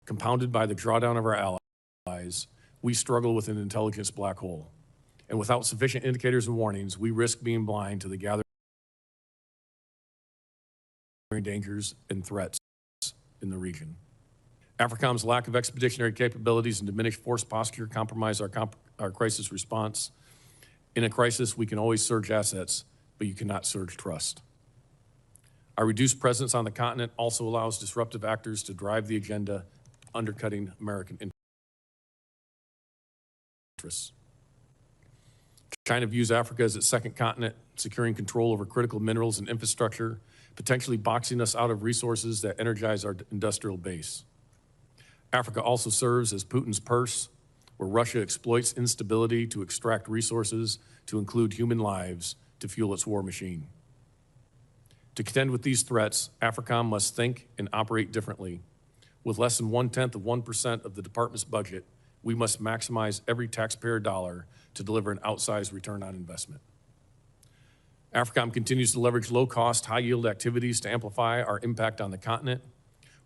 Compounded by the drawdown of our allies, we struggle with an intelligence black hole. And without sufficient indicators and warnings, we risk being blind to the gathering dangers and threats in the region. AFRICOM's lack of expeditionary capabilities and diminished force posture compromise our crisis response. In a crisis, we can always surge assets, but you cannot surge trust. Our reduced presence on the continent also allows disruptive actors to drive the agenda, undercutting American interests. China views Africa as its second continent, securing control over critical minerals and infrastructure, potentially boxing us out of resources that energize our industrial base. Africa also serves as Putin's purse, where Russia exploits instability to extract resources, to include human lives, to fuel its war machine. To contend with these threats, AFRICOM must think and operate differently. With less than 0.1% of the department's budget, we must maximize every taxpayer dollar to deliver an outsized return on investment. AFRICOM continues to leverage low-cost, high-yield activities to amplify our impact on the continent.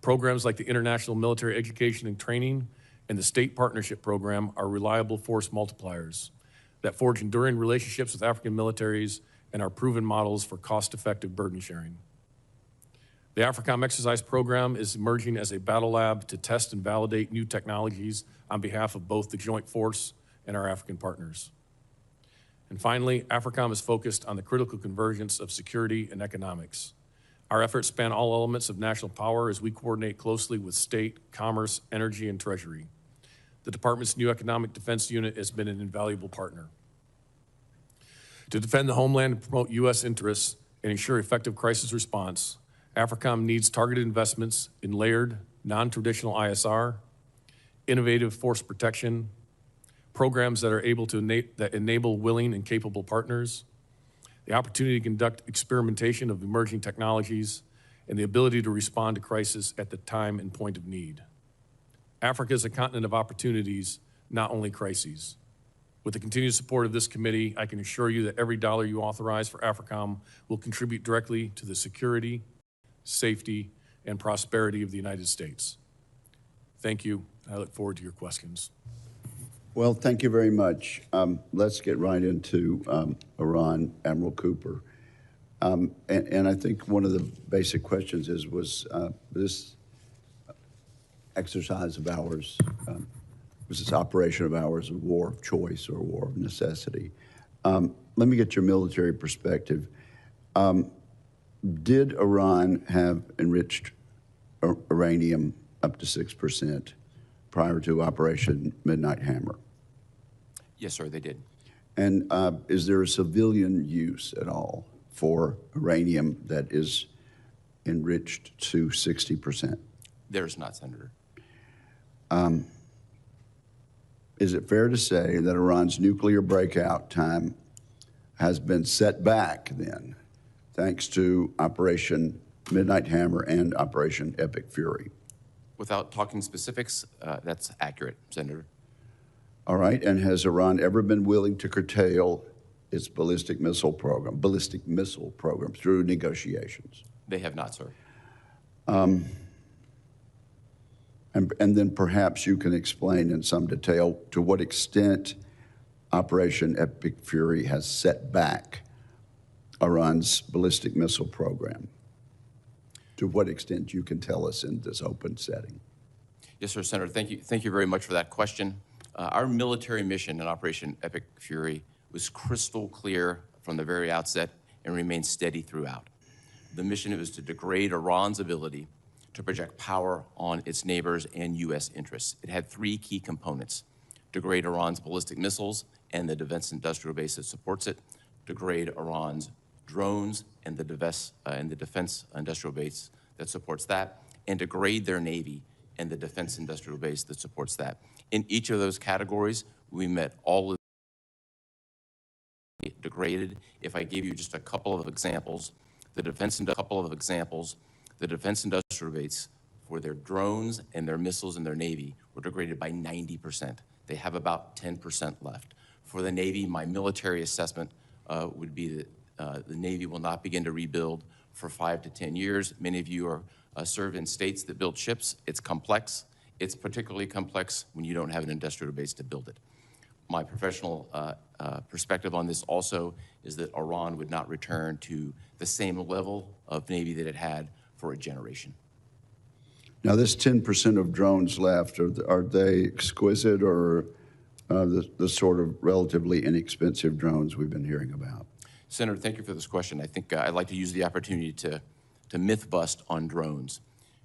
Programs like the International Military Education and Training and the State Partnership Program are reliable force multipliers that forge enduring relationships with African militaries and are proven models for cost-effective burden sharing. The AFRICOM exercise program is emerging as a battle lab to test and validate new technologies on behalf of both the joint force and our African partners. And finally, AFRICOM is focused on the critical convergence of security and economics. Our efforts span all elements of national power as we coordinate closely with state, commerce, energy, and treasury. The department's new economic defense unit has been an invaluable partner. To defend the homeland and promote U.S. interests and ensure effective crisis response, AFRICOM needs targeted investments in layered, non-traditional ISR, innovative force protection, programs that are able to enable willing and capable partners, the opportunity to conduct experimentation of emerging technologies, and the ability to respond to crisis at the time and point of need. Africa is a continent of opportunities, not only crises. With the continued support of this committee, I can assure you that every dollar you authorize for AFRICOM will contribute directly to the security, safety, and prosperity of the United States. Thank you. I look forward to your questions. Well, thank you very much. Let's get right into Iran, Admiral Cooper. And I think one of the basic questions is, was this exercise of ours, was this operation of ours a war of choice or a war of necessity? Let me get your military perspective. Did Iran have enriched uranium up to 6% prior to Operation Midnight Hammer? Yes, sir, they did. And is there a civilian use at all for uranium that is enriched to 60%? There's not, Senator. Is it fair to say that Iran's nuclear breakout time has been set back then, thanks to Operation Midnight Hammer and Operation Epic Fury? Without talking specifics, that's accurate, Senator. All right, and has Iran ever been willing to curtail its ballistic missile program through negotiations? They have not, sir. And then perhaps you can explain in some detail to what extent Operation Epic Fury has set back Iran's ballistic missile program. To what extent you can tell us in this open setting. Yes, sir, Senator. Thank you very much for that question. Our military mission in Operation Epic Fury was crystal clear from the very outset and remained steady throughout. The mission was to degrade Iran's ability to project power on its neighbors and U.S. interests. It had three key components: degrade Iran's ballistic missiles and the defense industrial base that supports it, degrade Iran's drones and the defense industrial base that supports that, and degrade their Navy and the defense industrial base that supports that. In each of those categories, we met all of degraded. If I gave you just a couple of examples, the defense industrial base for their drones and their missiles and their Navy were degraded by 90%. They have about 10% left. For the Navy, my military assessment would be that the Navy will not begin to rebuild for 5 to 10 years. Many of you are served in states that build ships. It's complex. It's particularly complex when you don't have an industrial base to build it. My professional perspective on this also is that Iran would not return to the same level of Navy that it had for a generation. Now, this 10% of drones left, are they exquisite or the sort of relatively inexpensive drones we've been hearing about? Senator, thank you for this question. I think I'd like to use the opportunity to myth bust on drones.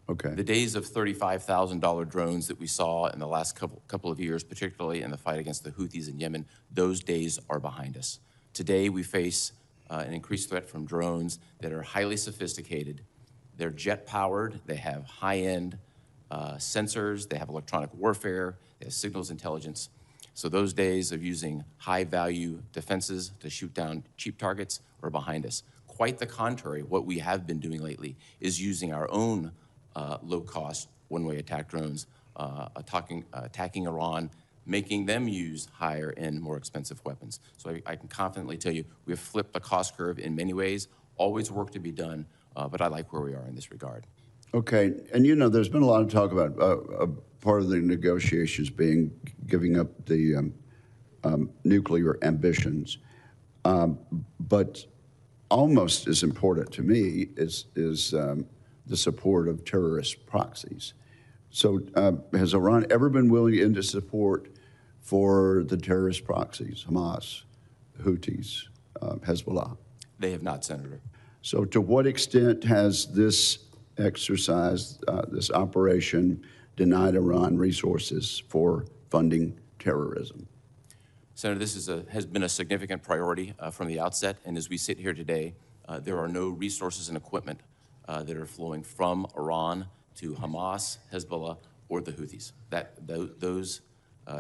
Okay. The days of $35,000 drones that we saw in the last couple of years, particularly in the fight against the Houthis in Yemen, those days are behind us. Today, we face an increased threat from drones that are highly sophisticated. They're jet-powered. They have high-end sensors. They have electronic warfare. They have signals intelligence. So those days of using high-value defenses to shoot down cheap targets are behind us. Quite the contrary, what we have been doing lately is using our own low-cost one-way attack drones, attacking Iran, making them use higher and more expensive weapons. So I can confidently tell you we have flipped the cost curve in many ways, always work to be done, but I like where we are in this regard. Okay, and you know, there's been a lot of talk about part of the negotiations being giving up the nuclear ambitions, but almost as important to me is the support of terrorist proxies. So has Iran ever been willing into support for the terrorist proxies, Hamas, Houthis, Hezbollah? They have not, Senator. So to what extent has this exercise, this operation, denied Iran resources for funding terrorism? Senator, this has been a significant priority from the outset, and as we sit here today, there are no resources and equipment that are flowing from Iran to Hamas, Hezbollah, or the Houthis. Those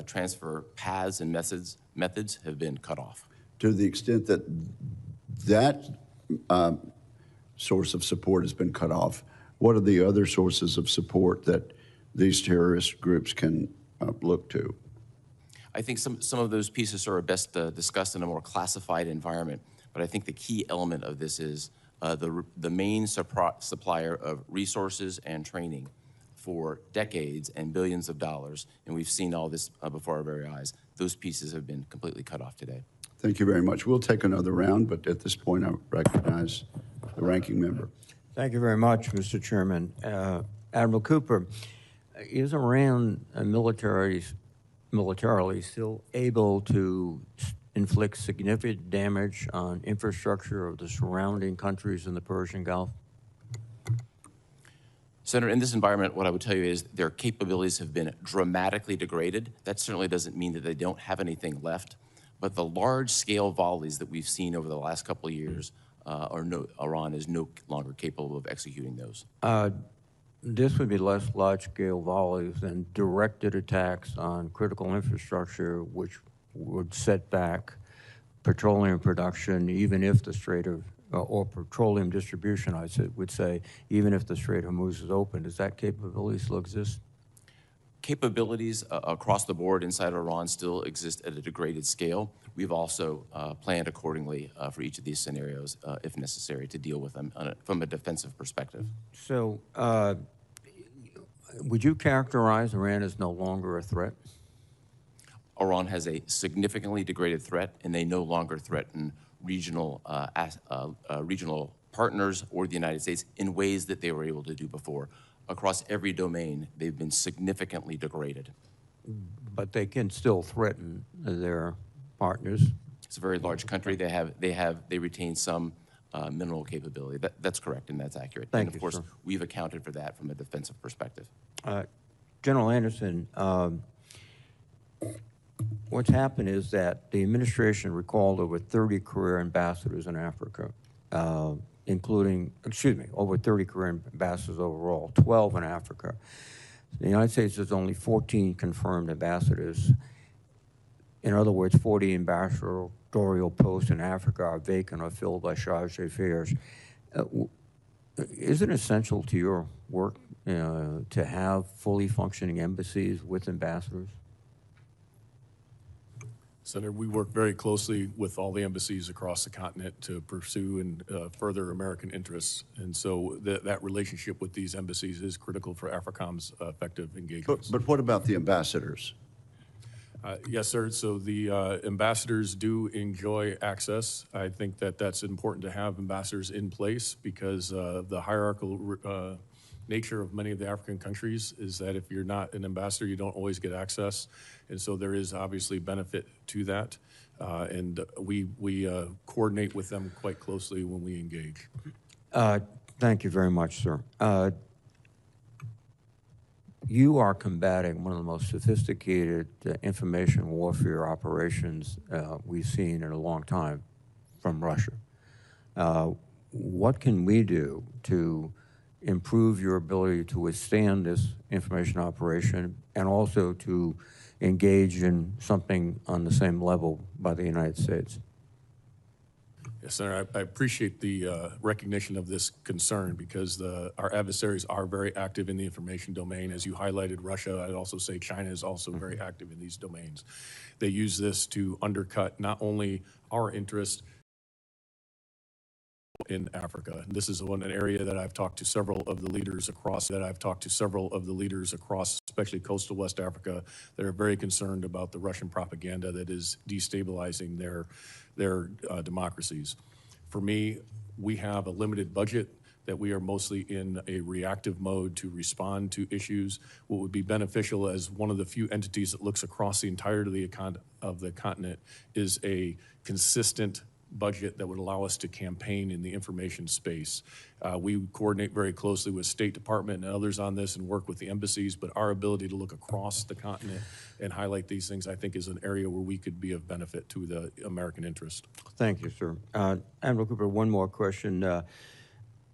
transfer paths and methods have been cut off. To the extent that that source of support has been cut off, what are the other sources of support that these terrorist groups can look to? I think some of those pieces are best discussed in a more classified environment, but I think the key element of this is the main supplier of resources and training for decades and billions of dollars, and we've seen all this before our very eyes. Those pieces have been completely cut off today. Thank you very much. We'll take another round, but at this point, I recognize the ranking member. Thank you very much, Mr. Chairman. Admiral Cooper, is Iran militarily still able to inflict significant damage on infrastructure of the surrounding countries in the Persian Gulf? Senator, in this environment, what I would tell you is their capabilities have been dramatically degraded. That certainly doesn't mean that they don't have anything left, but the large-scale volleys that we've seen over the last couple of years, Iran is no longer capable of executing those. This would be less large-scale volleys than directed attacks on critical infrastructure, which would set back petroleum production, even if the Strait of, or petroleum distribution, I would say, even if the Strait of Hormuz is open. Does that capability still exist? Capabilities across the board inside Iran still exist at a degraded scale. We've also planned accordingly for each of these scenarios, if necessary, to deal with them from a defensive perspective. So, would you characterize Iran as no longer a threat? Iran has a significantly degraded threat, and they no longer threaten regional partners or the United States in ways that they were able to do before. Across every domain, they've been significantly degraded. But they can still threaten their partners. It's a very large country. They retain some mineral capability. That's correct, and that's accurate. Thank and you, of course, sir. we've accounted for that from a defensive perspective. General Anderson, what's happened is that the administration recalled over 30 career ambassadors in Africa, over 30 career ambassadors overall, 12 in Africa. The United States has only 14 confirmed ambassadors. In other words, 40 ambassadorial posts in Africa are vacant or filled by charge d'affaires. Is it essential to your work to have fully functioning embassies with ambassadors? Senator, we work very closely with all the embassies across the continent to pursue and further American interests. And so that relationship with these embassies is critical for AFRICOM's effective engagements. But what about the ambassadors? Yes, sir. So the ambassadors do enjoy access. I think that that's important to have ambassadors in place because the hierarchical nature of many of the African countries is that if you're not an ambassador, you don't always get access. And so there is obviously benefit to that. And we coordinate with them quite closely when we engage. Thank you very much, sir. You are combating one of the most sophisticated information warfare operations we've seen in a long time from Russia. What can we do to improve your ability to withstand this information operation and also to engage in something on the same level by the United States? Yes, Senator, I appreciate the recognition of this concern because our adversaries are very active in the information domain. As you highlighted Russia, I'd also say China is also very active in these domains. They use this to undercut not only our interest in Africa. This is an area that I've talked to several of the leaders across, especially coastal West Africa, that are very concerned about the Russian propaganda that is destabilizing their democracies. For me, we have a limited budget that we are mostly in a reactive mode to respond to issues. What would be beneficial as one of the few entities that looks across the entirety of the continent is a consistent budget that would allow us to campaign in the information space. We coordinate very closely with State Department and others on this and work with the embassies, but our ability to look across the continent and highlight these things, I think, is an area where we could be of benefit to the American interest. Thank you, sir. Admiral Cooper, one more question.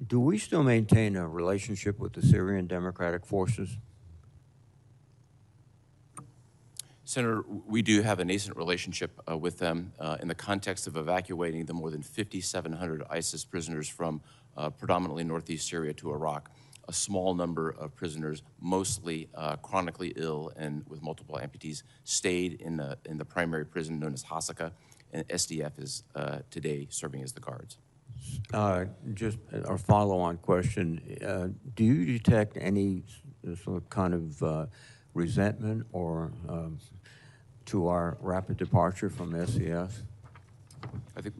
Do we still maintain a relationship with the Syrian Democratic Forces? Senator, we do have a nascent relationship with them in the context of evacuating the more than 5,700 ISIS prisoners from predominantly northeast Syria to Iraq. A small number of prisoners, mostly chronically ill and with multiple amputees, stayed in the primary prison known as Hasaka, and SDF is today serving as the guards. Just a follow-on question. Do you detect any sort of kind of resentment or to our rapid departure from SES? I think,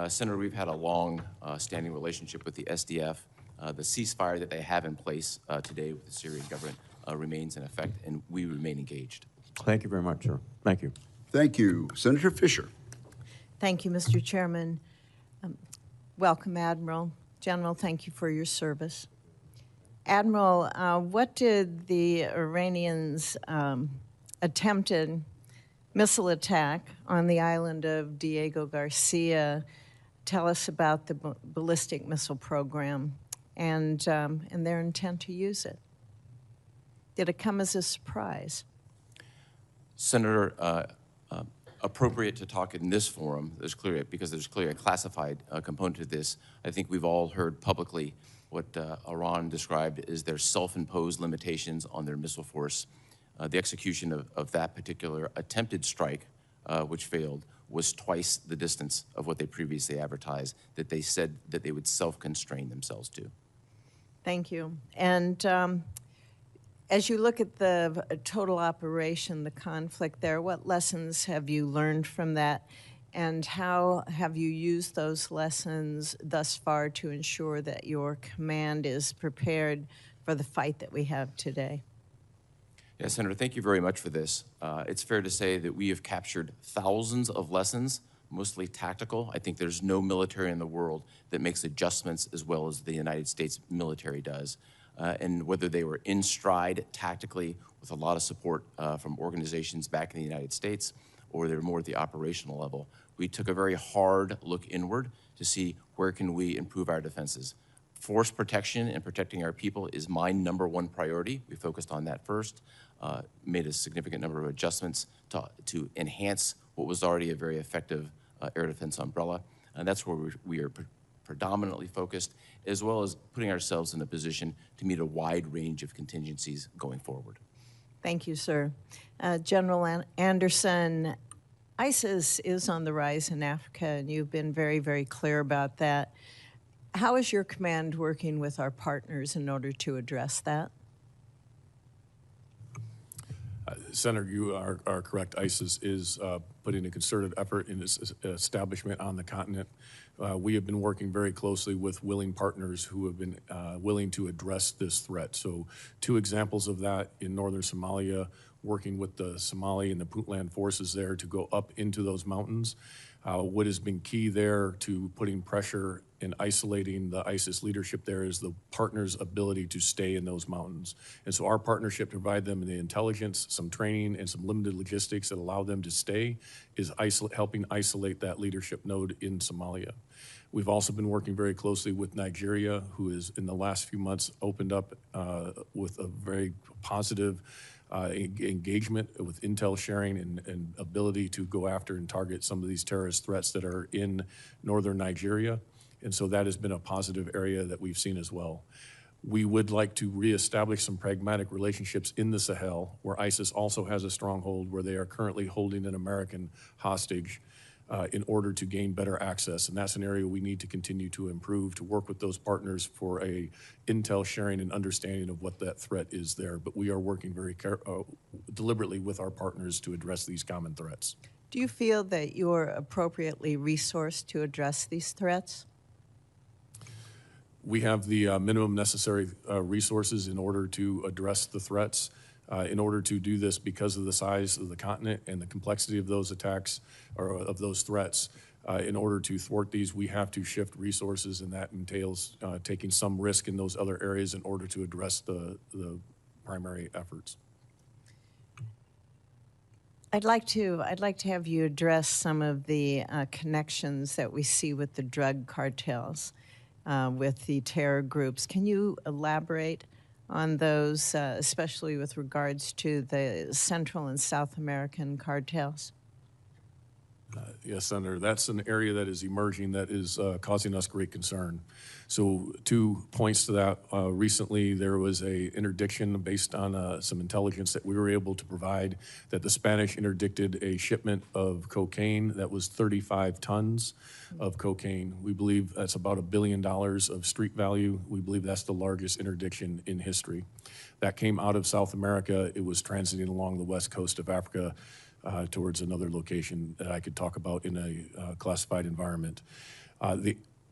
Senator, we've had a long standing relationship with the SDF. The ceasefire that they have in place today with the Syrian government remains in effect, and we remain engaged. Thank you very much, sir. Thank you. Thank you. Senator Fisher. Thank you, Mr. Chairman. Welcome, Admiral. General, thank you for your service. Admiral, what did the Iranians' attempted missile attack on the island of Diego Garcia tell us about the ballistic missile program and their intent to use it? Did it come as a surprise? Senator, appropriate to talk in this forum, because there's clearly a classified component to this. I think we've all heard publicly what Iran described as their self-imposed limitations on their missile force. The execution of that particular attempted strike, which failed, was twice the distance of what they previously advertised, that they said that they would self-constrain themselves to. Thank you. And as you look at the total operation, the conflict there, what lessons have you learned from that? And how have you used those lessons thus far to ensure that your command is prepared for the fight that we have today? Yes, Senator, thank you very much for this. It's fair to say that we have captured thousands of lessons, mostly tactical. I think there's no military in the world that makes adjustments as well as the United States military does. And whether they were in stride tactically with a lot of support from organizations back in the United States, or they're more at the operational level, we took a very hard look inward to see where can we improve our defenses. Force protection and protecting our people is my #1 priority. We focused on that first, made a significant number of adjustments to enhance what was already a very effective air defense umbrella. And that's where we are predominantly focused, as well as putting ourselves in a position to meet a wide range of contingencies going forward. Thank you, sir. General Anderson, ISIS is on the rise in Africa, and you've been very, very clear about that. How is your command working with our partners in order to address that? Senator, you are correct. ISIS is putting a concerted effort in its establishment on the continent. We have been working very closely with willing partners who have been willing to address this threat. So 2 examples of that: in northern Somalia, working with the Somali and the Puntland forces there to go up into those mountains. What has been key there to putting pressure and isolating the ISIS leadership there is the partners' ability to stay in those mountains. And so our partnership to provide them the intelligence, some training, and some limited logistics that allow them to stay is helping isolate that leadership node in Somalia. We've also been working very closely with Nigeria, who has in the last few months opened up with a very positive engagement with intel sharing and ability to go after and target some of these terrorist threats that are in northern Nigeria. And so that has been a positive area that we've seen as well. We would like to reestablish some pragmatic relationships in the Sahel, where ISIS also has a stronghold, where they are currently holding an American hostage in order to gain better access. And that's an area we need to continue to improve, to work with those partners for a intel sharing and understanding of what that threat is there. But we are working very deliberately with our partners to address these common threats. Do you feel that you're appropriately resourced to address these threats? We have the minimum necessary resources in order to address the threats. In order to do this, because of the size of the continent and the complexity of those attacks or of those threats, in order to thwart these, we have to shift resources, and that entails taking some risk in those other areas in order to address the primary efforts. I'd like to have you address some of the connections that we see with the drug cartels, with the terror groups. Can you elaborate on those, especially with regards to the Central and South American cartels? Yes, Senator, that's an area that is emerging that is causing us great concern. So 2 points to that. Recently, there was a interdiction based on some intelligence that we were able to provide that the Spanish interdicted a shipment of cocaine that was 35 tons of cocaine. We believe that's about $1 billion of street value. We believe that's the largest interdiction in history. That came out of South America. It was transiting along the west coast of Africa towards another location that I could talk about in a classified environment.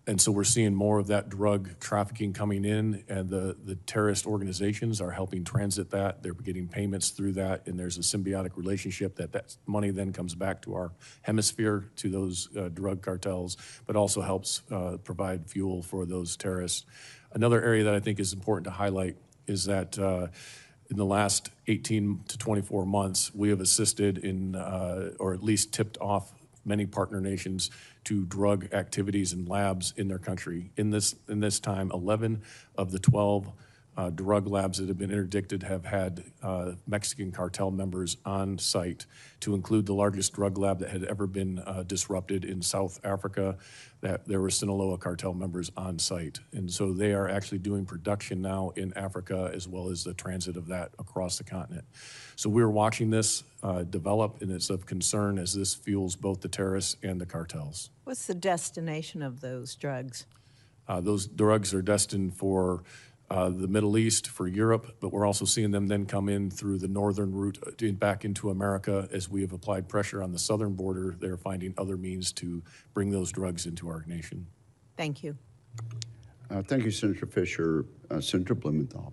And so we're seeing more of that drug trafficking coming in, and the terrorist organizations are helping transit that. They're getting payments through that, and there's a symbiotic relationship that money then comes back to our hemisphere, to those drug cartels, but also helps provide fuel for those terrorists. Another area that I think is important to highlight is that in the last 18 to 24 months, we have assisted in, or at least tipped off many partner nations to drug activities and labs in their country. In this time, 11 of the 12 drug labs that have been interdicted have had Mexican cartel members on site, to include the largest drug lab that had ever been disrupted in South Africa, that there were Sinaloa cartel members on site. And so they are actually doing production now in Africa, as well as the transit of that across the continent. So we're watching this develop, and it's of concern as this fuels both the terrorists and the cartels. What's the destination of those drugs? Those drugs are destined for the Middle East, for Europe, but we're also seeing them then come in through the northern route back into America. As we have applied pressure on the southern border, they're finding other means to bring those drugs into our nation. Thank you. Thank you, Senator Fisher. Senator Blumenthal.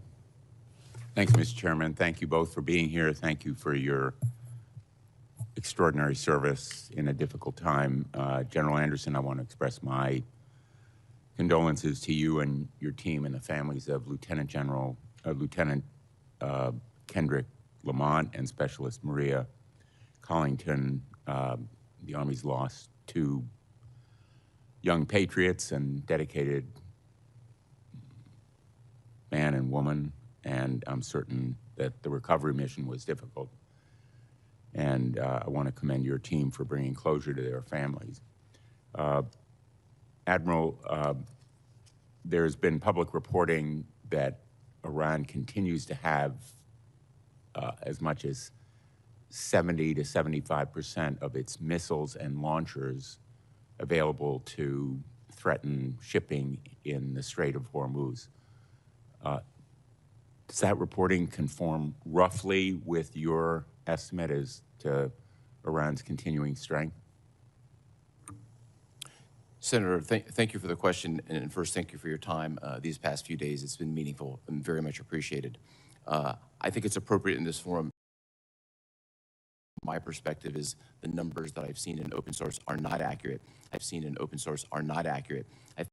Thanks, Mr. Chairman. Thank you both for being here. Thank you for your extraordinary service in a difficult time. General Anderson, I want to express my condolences to you and your team and the families of Lieutenant Kendrick Lamont and Specialist Maria Collington. The Army's lost 2 young patriots and dedicated man and woman, and I'm certain that the recovery mission was difficult. And I want to commend your team for bringing closure to their families. Admiral, there's been public reporting that Iran continues to have as much as 70 to 75% of its missiles and launchers available to threaten shipping in the Strait of Hormuz. Does that reporting conform roughly with your estimate as to Iran's continuing strength? Senator, thank you for the question, and first, thank you for your time these past few days. It's been meaningful and very much appreciated. I think it's appropriate in this forum. My perspective is the numbers that I've seen in open source are not accurate. I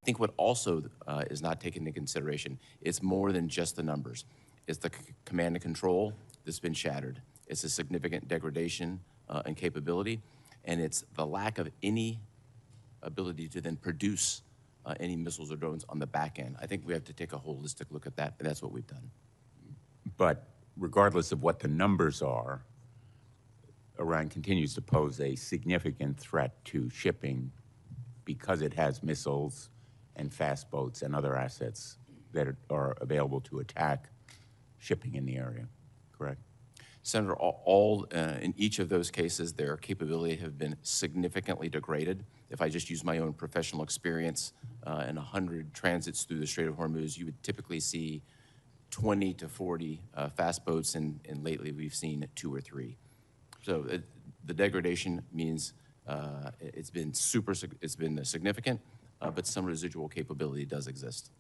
think what also is not taken into consideration, it's more than just the numbers. It's the command and control that's been shattered. It's a significant degradation in capability, and it's the lack of any ability to then produce any missiles or drones on the back end. I think we have to take a holistic look at that, and that's what we've done. But regardless of what the numbers are, Iran continues to pose a significant threat to shipping because it has missiles and fast boats and other assets that are available to attack shipping in the area, correct? Senator, in each of those cases, their capability have been significantly degraded. If I just use my own professional experience, in 100 transits through the Strait of Hormuz, you would typically see 20 to 40 fast boats, and lately we've seen 2 or 3. So the degradation means it's been significant, but some residual capability does exist.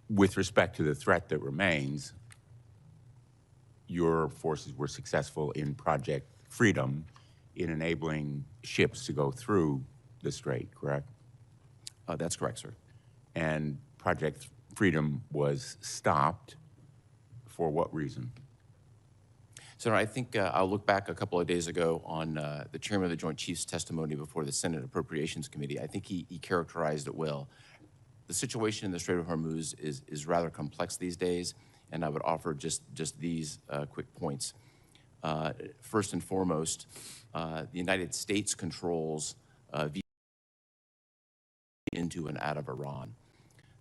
With respect to the threat that remains, your forces were successful in Project Freedom in enabling ships to go through the strait, correct? That's correct, sir. And Project Freedom was stopped for what reason? Senator, I think I'll look back a couple of days ago on the chairman of the Joint Chiefs testimony before the Senate Appropriations Committee. I think he characterized it well. The situation in the Strait of Hormuz is rather complex these days, and I would offer just these quick points. First and foremost, the United States controls into and out of Iran.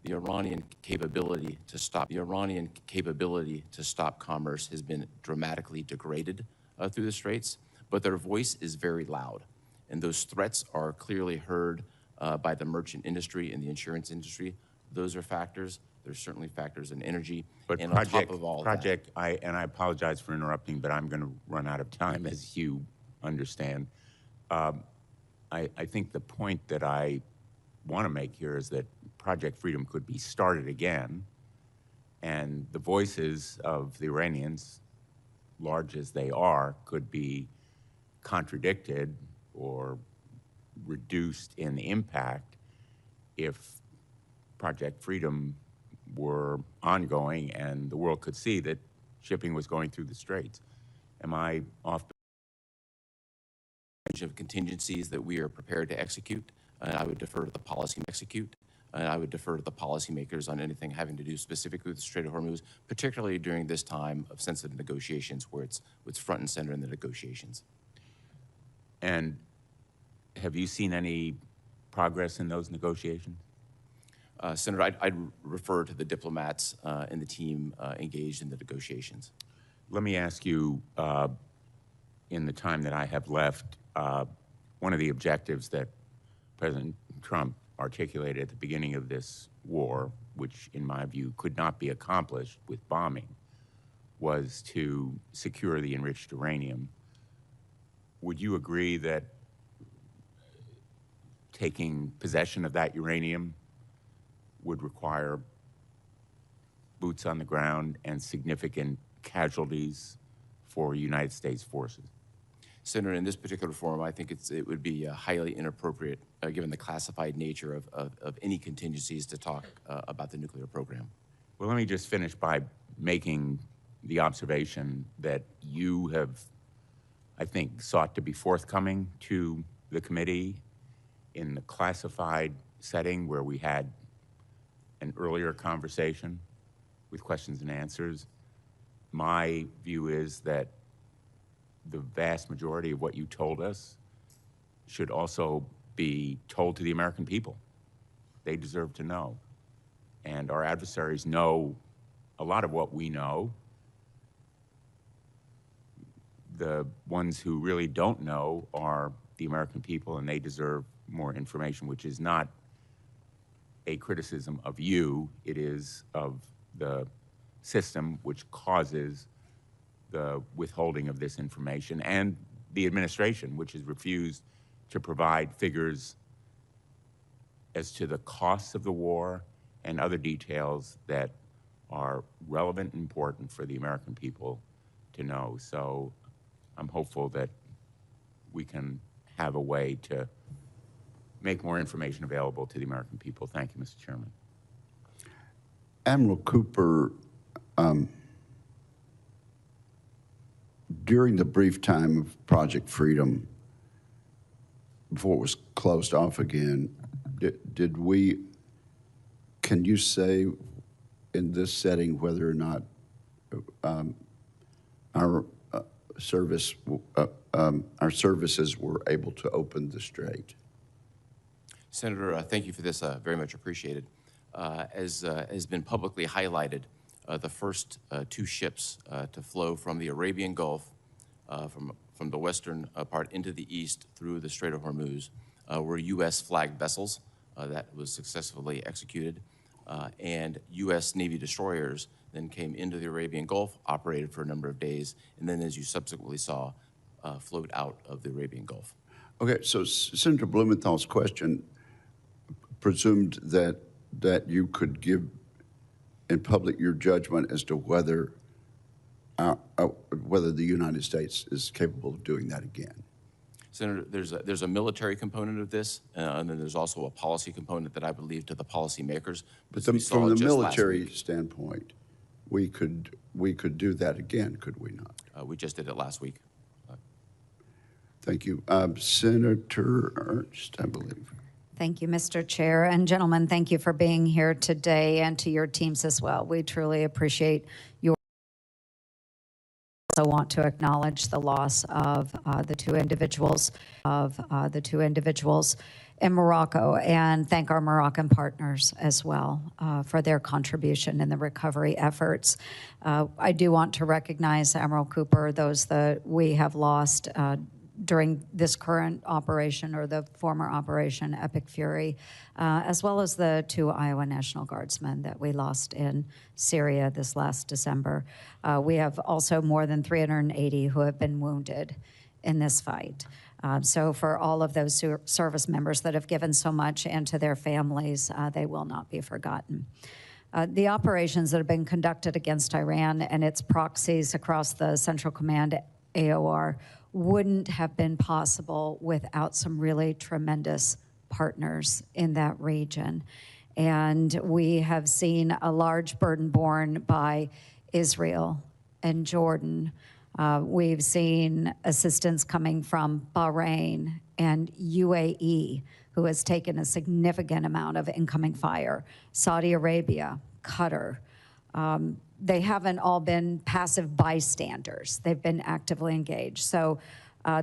The Iranian capability to stop commerce has been dramatically degraded through the straits, but their voice is very loud, and those threats are clearly heard by the merchant industry and the insurance industry. Those are factors. There's certainly factors in energy. But and Project, on top of all Project, I apologize for interrupting, but I'm going to run out of time, as you understand. I think the point that I want to make here is that Project Freedom could be started again, and the voices of the Iranians, large as they are, could be contradicted or reduced in impact if Project Freedom were ongoing and the world could see that shipping was going through the straits. Am I off? Of contingencies that we are prepared to execute, and I would defer to the policymakers on anything having to do specifically with the Strait of Hormuz, particularly during this time of sensitive negotiations where it's front and center in the negotiations. And have you seen any progress in those negotiations? Senator, I'd refer to the diplomats and the team engaged in the negotiations. Let me ask you, in the time that I have left, one of the objectives that President Trump articulated at the beginning of this war, which in my view could not be accomplished with bombing, was to secure the enriched uranium. Would you agree that taking possession of that uranium would require boots on the ground and significant casualties for United States forces? Senator, in this particular forum, I think it would be highly inappropriate, given the classified nature of any contingencies, to talk about the nuclear program. Well, let me just finish by making the observation that you have, I think, sought to be forthcoming to the committee in the classified setting where we had an earlier conversation with questions and answers. My view is that the vast majority of what you told us should also be told to the American people. They deserve to know. And our adversaries know a lot of what we know. the ones who really don't know are the American people, and they deserve more information, which is not a criticism of you, it is of the system which causes the withholding of this information, and the administration, which has refused to provide figures as to the costs of the war and other details that are relevant and important for the American people to know. So I'm hopeful that we can have a way to make more information available to the American people. Thank you, Mr. Chairman. Admiral Cooper, during the brief time of Project Freedom, before it was closed off again, can you say in this setting whether or not our services were able to open the strait? Senator, thank you for this, very much appreciated. As has been publicly highlighted, the first two ships to flow from the Arabian Gulf, from the western part into the east through the Strait of Hormuz were U.S. flagged vessels that was successfully executed, and U.S. Navy destroyers then came into the Arabian Gulf, operated for a number of days, and then, as you subsequently saw, flowed out of the Arabian Gulf. Okay, so Senator Blumenthal's question presumed that you could give in public your judgment as to whether the United States is capable of doing that again. Senator, there's a military component of this, and then there's also a policy component that I would leave to the policymakers. But from the military standpoint, we could do that again, could we not? We just did it last week. Thank you. Senator Ernst, I believe. Thank you, Mr. Chair. And gentlemen, thank you for being here today, and to your teams as well. We truly appreciate your. I also want to acknowledge the loss of the two individuals in Morocco, and thank our Moroccan partners as well for their contribution in the recovery efforts. I do want to recognize, Admiral Cooper, those that we have lost during this current operation, or the former operation Epic Fury, as well as the two Iowa National Guardsmen that we lost in Syria this last December. We have also more than 380 who have been wounded in this fight. So for all of those service members that have given so much, and to their families, they will not be forgotten. The operations that have been conducted against Iran and its proxies across the Central Command AOR wouldn't have been possible without some really tremendous partners in that region. And we have seen a large burden borne by Israel and Jordan. We've seen assistance coming from Bahrain and UAE, who has taken a significant amount of incoming fire, Saudi Arabia, Qatar. They haven't all been passive bystanders. They've been actively engaged. So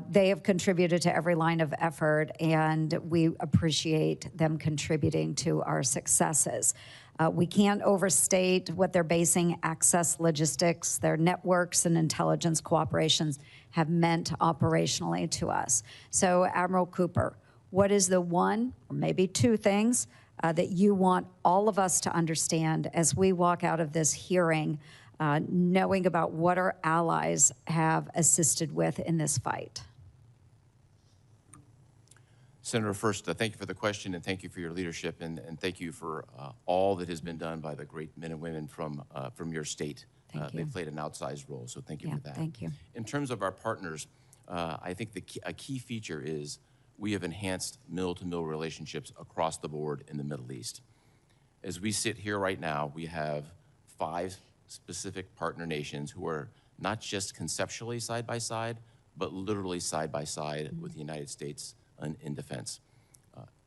they have contributed to every line of effort, and we appreciate them contributing to our successes. We can't overstate what their basing access logistics, their networks and intelligence cooperations have meant operationally to us. So, Admiral Cooper, what is the one, or maybe two things that you want all of us to understand as we walk out of this hearing, knowing about what our allies have assisted with in this fight? Senator, first, thank you for the question, and thank you for your leadership, and thank you for all that has been done by the great men and women from your state. Thank you. They've played an outsized role, so thank you for that. Thank you. In terms of our partners, I think a key feature is we have enhanced mill-to-mill relationships across the board in the Middle East. As we sit here right now, we have 5 specific partner nations who are not just conceptually side by side, but literally side by side with the United States in defense.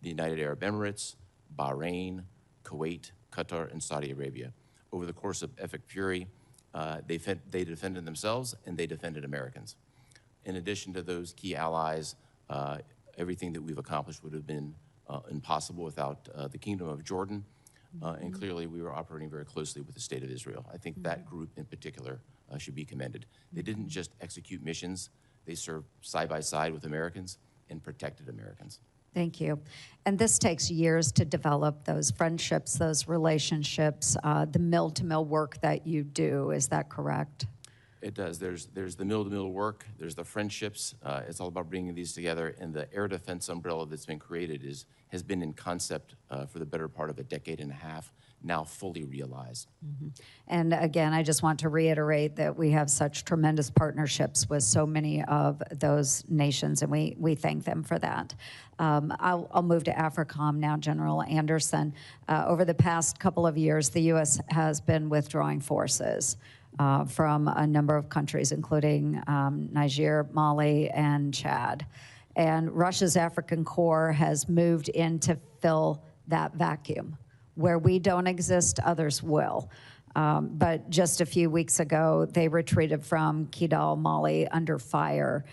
The United Arab Emirates, Bahrain, Kuwait, Qatar, and Saudi Arabia. Over the course of Epic Fury, they defended themselves and they defended Americans. In addition to those key allies, everything that we've accomplished would have been impossible without the Kingdom of Jordan, and clearly we were operating very closely with the State of Israel. I think that group in particular should be commended. They didn't just execute missions, they served side by side with Americans and protected Americans. Thank you. And this takes years to develop those friendships, those relationships, the mill-to-mill work that you do. Is that correct? It does. There's the mill-to-mill work, there's the friendships. It's all about bringing these together, and the air defense umbrella that's been created has been in concept for the better part of a decade and a half, now fully realized. Mm-hmm. And again, I just want to reiterate that we have such tremendous partnerships with so many of those nations, and we thank them for that. I'll move to AFRICOM now, General Anderson. Over the past couple of years, the U.S. has been withdrawing forces from a number of countries, including Niger, Mali, and Chad. And Russia's African Corps has moved in to fill that vacuum. Where we don't exist, others will. But just a few weeks ago, they retreated from Kidal, Mali, under fire.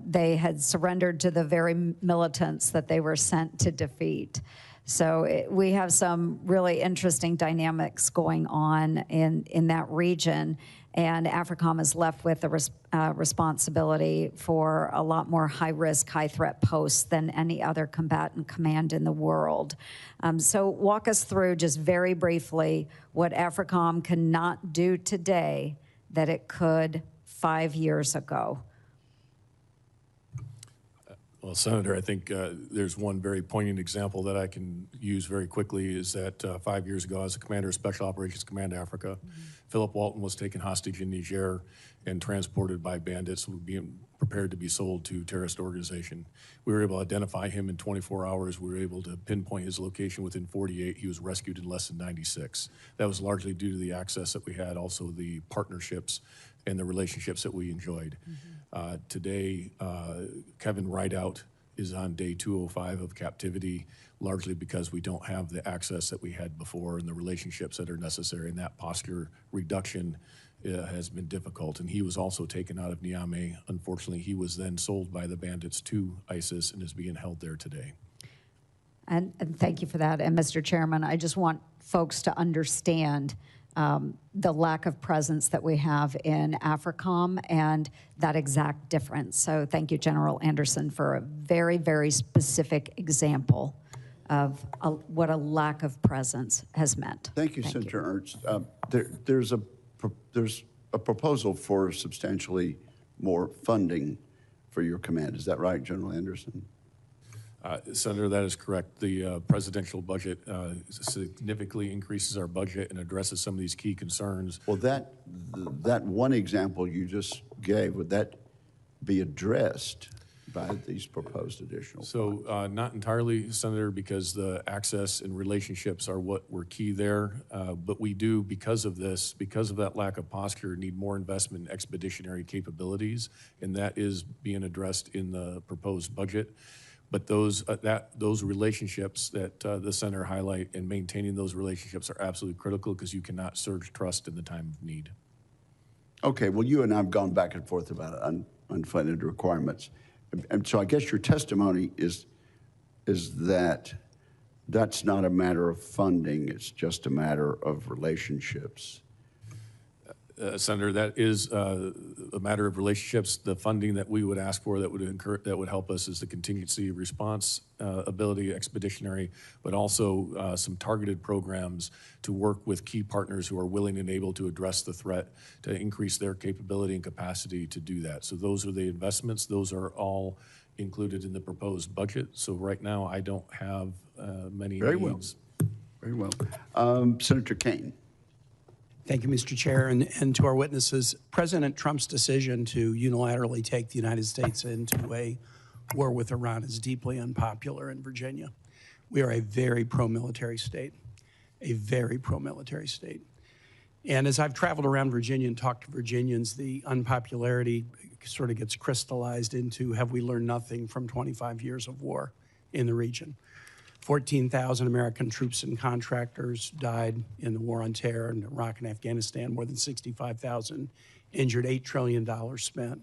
They had surrendered to the very militants that they were sent to defeat. So we have some really interesting dynamics going on in that region, and AFRICOM is left with the responsibility for a lot more high-risk, high-threat posts than any other combatant command in the world. So walk us through, just very briefly, what AFRICOM cannot do today that it could 5 years ago. Well, Senator, I think there's one very poignant example that I can use very quickly is that 5 years ago, as a commander of Special Operations Command Africa, Philip Walton was taken hostage in Niger and transported by bandits who were being prepared to be sold to terrorist organization. We were able to identify him in 24 hours. We were able to pinpoint his location within 48. He was rescued in less than 96. That was largely due to the access that we had, also the partnerships and the relationships that we enjoyed. Today, Kevin Rideout is on day 205 of captivity, largely because we don't have the access that we had before and the relationships that are necessary, and that posture reduction has been difficult. And he was also taken out of Niamey. Unfortunately, he was then sold by the bandits to ISIS and is being held there today. And thank you for that. And Mr. Chairman, I just want folks to understand the lack of presence that we have in AFRICOM and that exact difference. So thank you, General Anderson, for a very, very specific example of what a lack of presence has meant. Thank you, Senator Ernst. There's a proposal for substantially more funding for your command. Is that right, General Anderson? Senator, that is correct. The presidential budget significantly increases our budget and addresses some of these key concerns. Well, that one example you just gave, would that be addressed by these proposed additional funds? So not entirely, Senator, because the access and relationships are what were key there. But we do, because of this, because of that lack of posture, need more investment in expeditionary capabilities, and that is being addressed in the proposed budget. But those relationships that the Senator highlight and maintaining those relationships are absolutely critical because you cannot surge trust in the time of need. Okay, well, you and I have gone back and forth about unfunded requirements. And so I guess your testimony is that that's not a matter of funding, it's just a matter of relationships. Senator, that is a matter of relationships. The funding that we would ask for that would help us is the contingency response ability, expeditionary, but also some targeted programs to work with key partners who are willing and able to address the threat, to increase their capability and capacity to do that. So those are the investments. Those are all included in the proposed budget. So right now, I don't have many needs. Very well. Senator Kaine. Thank you, Mr. Chair, and to our witnesses. President Trump's decision to unilaterally take the United States into a war with Iran is deeply unpopular in Virginia. We are a very pro-military state, a very pro-military state. And as I've traveled around Virginia and talked to Virginians, the unpopularity sort of gets crystallized into, have we learned nothing from 25 years of war in the region? 14,000 American troops and contractors died in the war on terror in Iraq and Afghanistan, more than 65,000 injured, $8 trillion spent.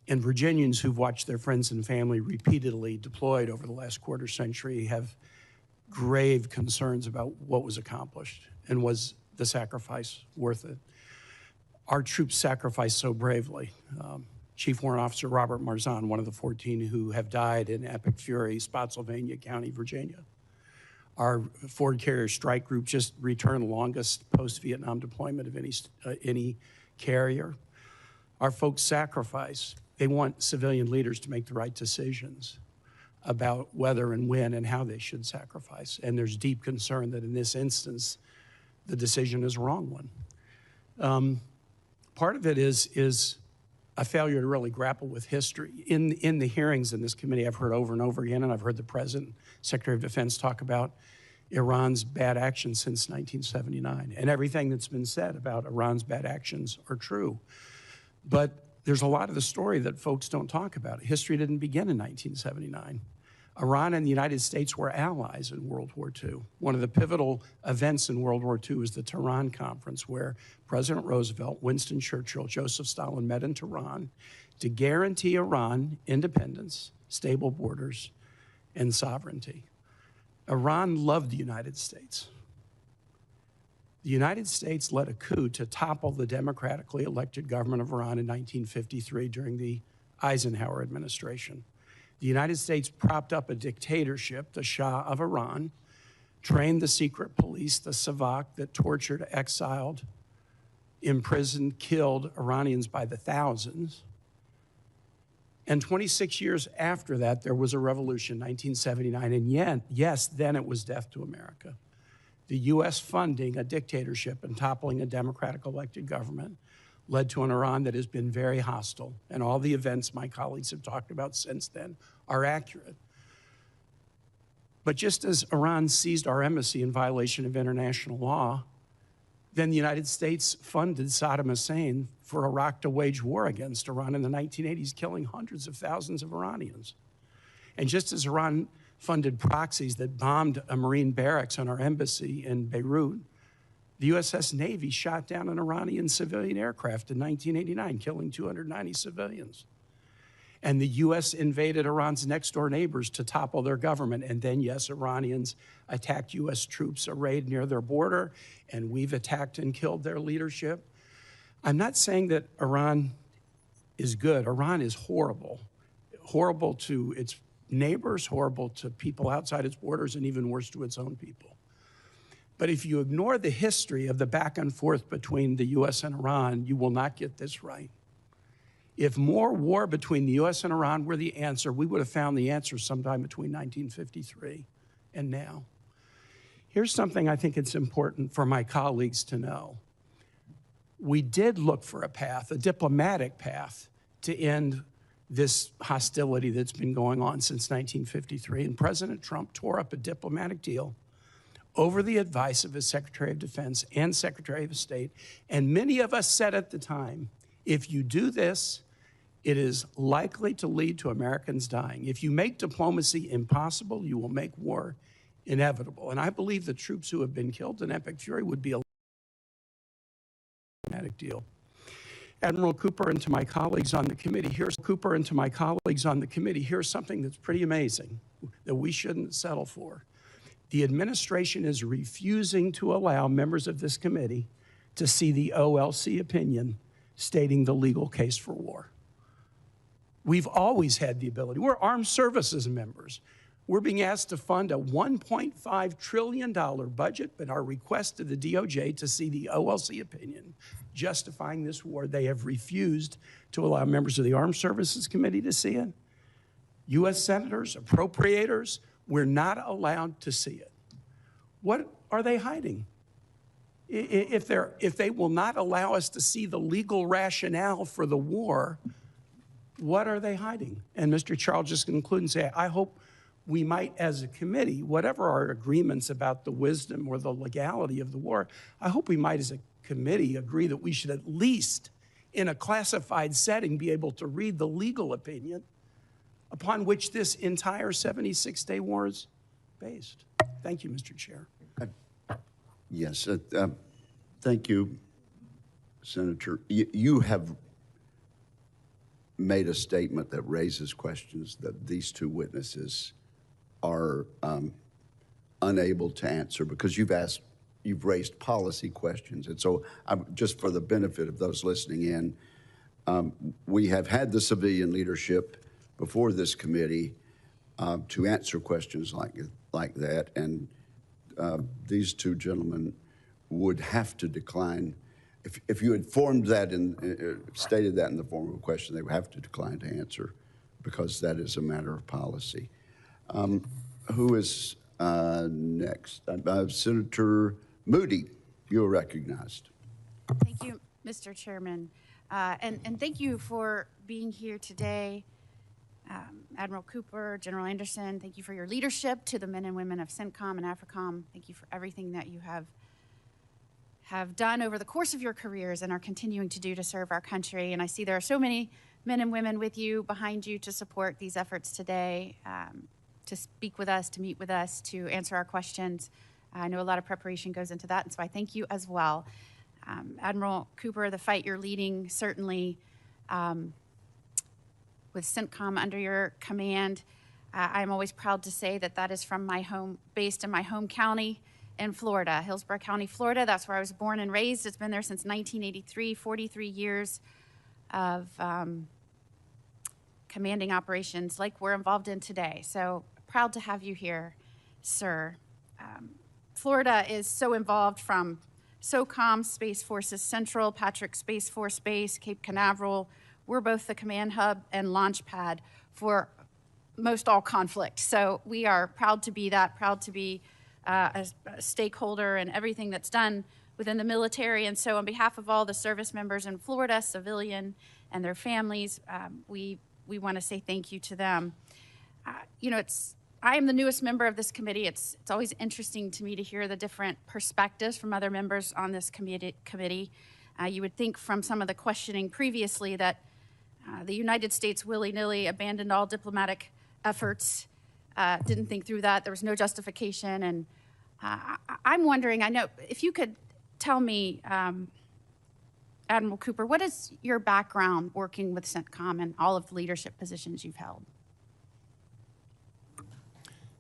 And Virginians who've watched their friends and family repeatedly deployed over the last quarter century have grave concerns about what was accomplished and was the sacrifice worth it. our troops sacrificed so bravely. Chief Warrant Officer Robert Marzahn, one of the 14 who have died in epic fury, Spotsylvania County, Virginia. Our Ford Carrier Strike Group just returned the longest post-Vietnam deployment of any carrier. Our folks sacrifice. They want civilian leaders to make the right decisions about whether and when and how they should sacrifice. And there's deep concern that in this instance, the decision is a wrong one. Part of it is a failure to really grapple with history. In the hearings in this committee, I've heard over and over again, and I've heard the President, Secretary of Defense talk about Iran's bad actions since 1979. And everything that's been said about Iran's bad actions are true. But there's a lot of the story that folks don't talk about. History didn't begin in 1979. Iran and the United States were allies in World War II. One of the pivotal events in World War II was the Tehran Conference, where President Roosevelt, Winston Churchill, Joseph Stalin met in Tehran to guarantee Iran independence, stable borders, and sovereignty. Iran loved the United States. The United States led a coup to topple the democratically elected government of Iran in 1953 during the Eisenhower administration. The United States propped up a dictatorship, the Shah of Iran, trained the secret police, the Savak, that tortured, exiled, imprisoned, killed Iranians by the thousands. And 26 years after that, there was a revolution, 1979, and yes, then it was death to America. The U.S. funding a dictatorship and toppling a democratic elected government led to an Iran that has been very hostile, and all the events my colleagues have talked about since then are accurate. But just as Iran seized our embassy in violation of international law, then the United States funded Saddam Hussein for Iraq to wage war against Iran in the 1980s, killing hundreds of thousands of Iranians. And just as Iran funded proxies that bombed a Marine barracks on our embassy in Beirut, the USS Navy shot down an Iranian civilian aircraft in 1989, killing 290 civilians. And the U.S. invaded Iran's next-door neighbors to topple their government. And then, yes, Iranians attacked U.S. troops arrayed near their border, and we've attacked and killed their leadership. I'm not saying that Iran is good. Iran is horrible. Horrible to its neighbors, horrible to people outside its borders, and even worse to its own people. But if you ignore the history of the back and forth between the U.S. and Iran, you will not get this right. If more war between the U.S. and Iran were the answer, we would have found the answer sometime between 1953 and now. Here's something I think it's important for my colleagues to know. We did look for a path, a diplomatic path, to end this hostility that's been going on since 1953, and President Trump tore up a diplomatic deal over the advice of his Secretary of Defense and Secretary of State. And many of us said at the time, if you do this, it is likely to lead to Americans dying. If you make diplomacy impossible, you will make war inevitable. And I believe the troops who have been killed in epic fury would be a diplomatic deal. Admiral Cooper, and to my colleagues on the committee, here's something that's pretty amazing that we shouldn't settle for. The administration is refusing to allow members of this committee to see the OLC opinion stating the legal case for war. We've always had the ability. We're armed services members. We're being asked to fund a $1.5 trillion budget, but our request to the DOJ to see the OLC opinion justifying this war, they have refused to allow members of the Armed Services Committee to see it. U.S. senators, appropriators, we're not allowed to see it. What are they hiding? If they will not allow us to see the legal rationale for the war, what are they hiding? And Mr. Charles just conclude and say, I hope we might, as a committee, whatever our agreements about the wisdom or the legality of the war, I hope we might, as a committee, agree that we should at least, in a classified setting, be able to read the legal opinion upon which this entire 76-day war is based. Thank you, Mr. Chair. Yes, thank you, Senator. You have made a statement that raises questions that these two witnesses are unable to answer, because you've asked you've raised policy questions. And so just for the benefit of those listening in, we have had the civilian leadership before this committee to answer questions like that, and these two gentlemen would have to decline. If you had formed that and stated that in the form of a question, they would have to decline to answer because that is a matter of policy. Who is next? Senator Moody, you are recognized. Thank you, Mr. Chairman. And thank you for being here today. Admiral Cooper, General Anderson, thank you for your leadership to the men and women of CENTCOM and AFRICOM. Thank you for everything that you have done over the course of your careers and are continuing to do to serve our country. And I see there are so many men and women with you, behind you, to support these efforts today, to speak with us, to meet with us, to answer our questions. I know a lot of preparation goes into that, and so I thank you as well. Admiral Cooper, the fight you're leading, certainly with CENTCOM under your command, I'm always proud to say that that is from my home, based in my home county in Florida, Hillsborough County, Florida. That's where I was born and raised. It's been there since 1983, 43 years of commanding operations like we're involved in today. So proud to have you here, sir. Florida is so involved from SOCOM, Space Forces Central, Patrick Space Force Base, Cape Canaveral. We're both the command hub and launch pad for most all conflict. So we are proud to be that, proud to be a stakeholder in everything that's done within the military. And so on behalf of all the service members in Florida, civilian and their families, we want to say thank you to them. You know, I am the newest member of this committee. It's always interesting to me to hear the different perspectives from other members on this committee. You would think from some of the questioning previously that the United States willy-nilly abandoned all diplomatic efforts, didn't think through that. There was no justification. And I'm wondering, I know, if you could tell me, Admiral Cooper, what is your background working with CENTCOM and all of the leadership positions you've held?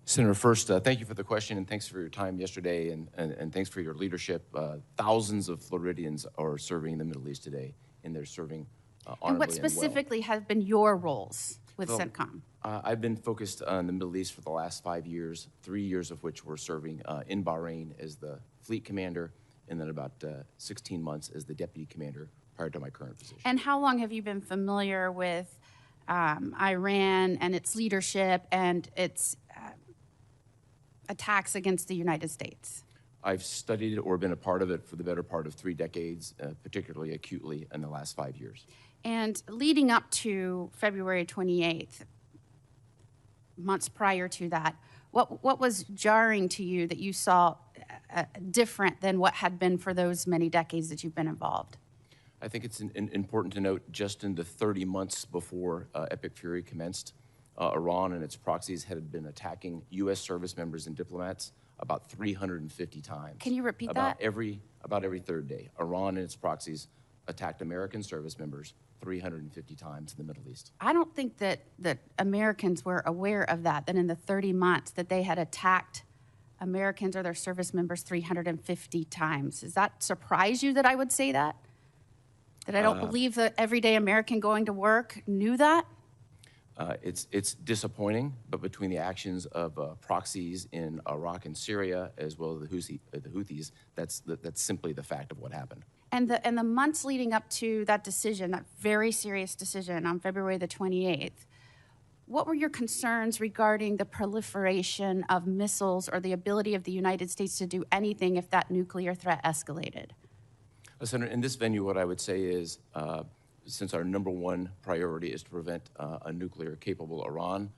Senator, first, thank you for the question, and thanks for your time yesterday, and thanks for your leadership. Thousands of Floridians are serving in the Middle East today, and they're serving honorably and what specifically have been your roles with CENTCOM? I've been focused on the Middle East for the last 5 years, 3 years of which we're serving in Bahrain as the fleet commander, and then about 16 months as the deputy commander prior to my current position. And how long have you been familiar with Iran and its leadership and its attacks against the United States? I've studied it or been a part of it for the better part of 3 decades, particularly acutely in the last 5 years. And leading up to February 28th, months prior to that, what was jarring to you that you saw different than what had been for those many decades that you've been involved? I think it's important to note just in the 30 months before Epic Fury commenced, Iran and its proxies had been attacking U.S. service members and diplomats about 350 times. Can you repeat that? About every third day. Iran and its proxies attacked American service members 350 times in the Middle East. I don't think that Americans were aware of that in the 30 months that they had attacked Americans or their service members 350 times. Does that surprise you that I would say that? That I don't believe the everyday American going to work knew that? It's disappointing, but between the actions of proxies in Iraq and Syria, as well as the Houthis, that's simply the fact of what happened. And the months leading up to that decision, that very serious decision on February the 28th, what were your concerns regarding the proliferation of missiles or the ability of the United States to do anything if that nuclear threat escalated? Senator, in this venue, what I would say is, since our #1 priority is to prevent a nuclear-capable Iran,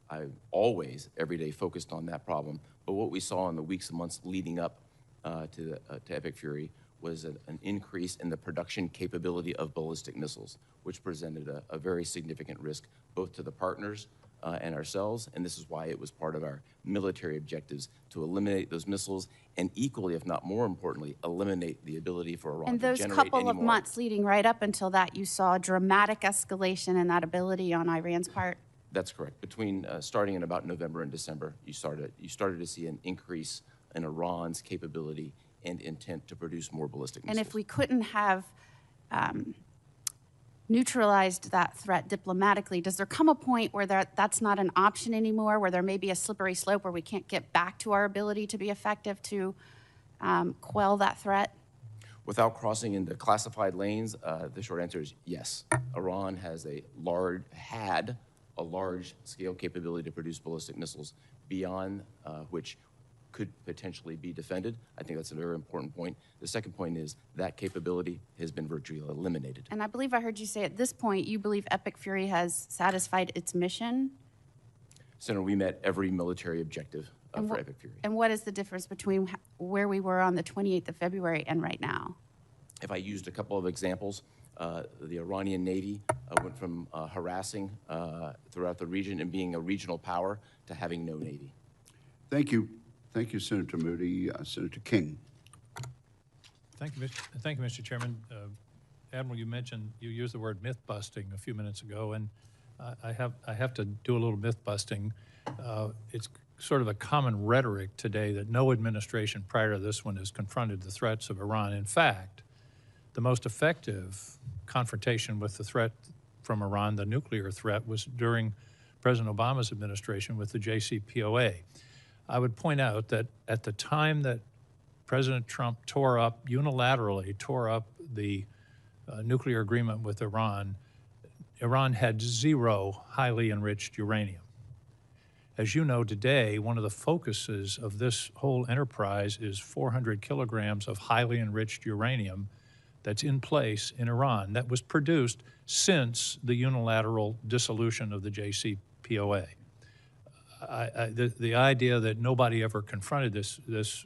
I've always, every day, focused on that problem. But what we saw in the weeks and months leading up to Epic Fury was an increase in the production capability of ballistic missiles, which presented a very significant risk both to the partners and ourselves, and this is why it was part of our military objectives to eliminate those missiles and equally, if not more importantly, eliminate the ability for Iran to generate any more. And those couple of months leading right up until that, you saw a dramatic escalation in that ability on Iran's part? That's correct. Between starting in about November and December, you started to see an increase in Iran's capability and intent to produce more ballistic And missiles. if we couldn't have neutralized that threat diplomatically, does there come a point where that's not an option anymore, where there may be a slippery slope where we can't get back to our ability to be effective to quell that threat? Without crossing into classified lanes, the short answer is yes. Iran had a large-scale capability to produce ballistic missiles beyond which could potentially be defended. I think that's a very important point. The second point is that capability has been virtually eliminated. And I believe I heard you say at this point you believe Epic Fury has satisfied its mission. Senator, we met every military objective for Epic Fury. And what is the difference between where we were on the 28th of February and right now? If I used a couple of examples, the Iranian Navy went from harassing throughout the region and being a regional power to having no Navy. Thank you. Thank you, Senator Moody. Senator King. Thank you, Mr. Chairman. Admiral, you used the word myth busting a few minutes ago, and I have to do a little myth busting. It's sort of a common rhetoric today that no administration prior to this one has confronted the threats of Iran. In fact, the most effective confrontation with the threat from Iran, the nuclear threat, was during President Obama's administration with the JCPOA. I would point out that at the time that President Trump unilaterally tore up the nuclear agreement with Iran, Iran had 0 highly enriched uranium. As you know, today, one of the focuses of this whole enterprise is 400 kilograms of highly enriched uranium that's in place in Iran that was produced since the unilateral dissolution of the JCPOA. The idea that nobody ever confronted this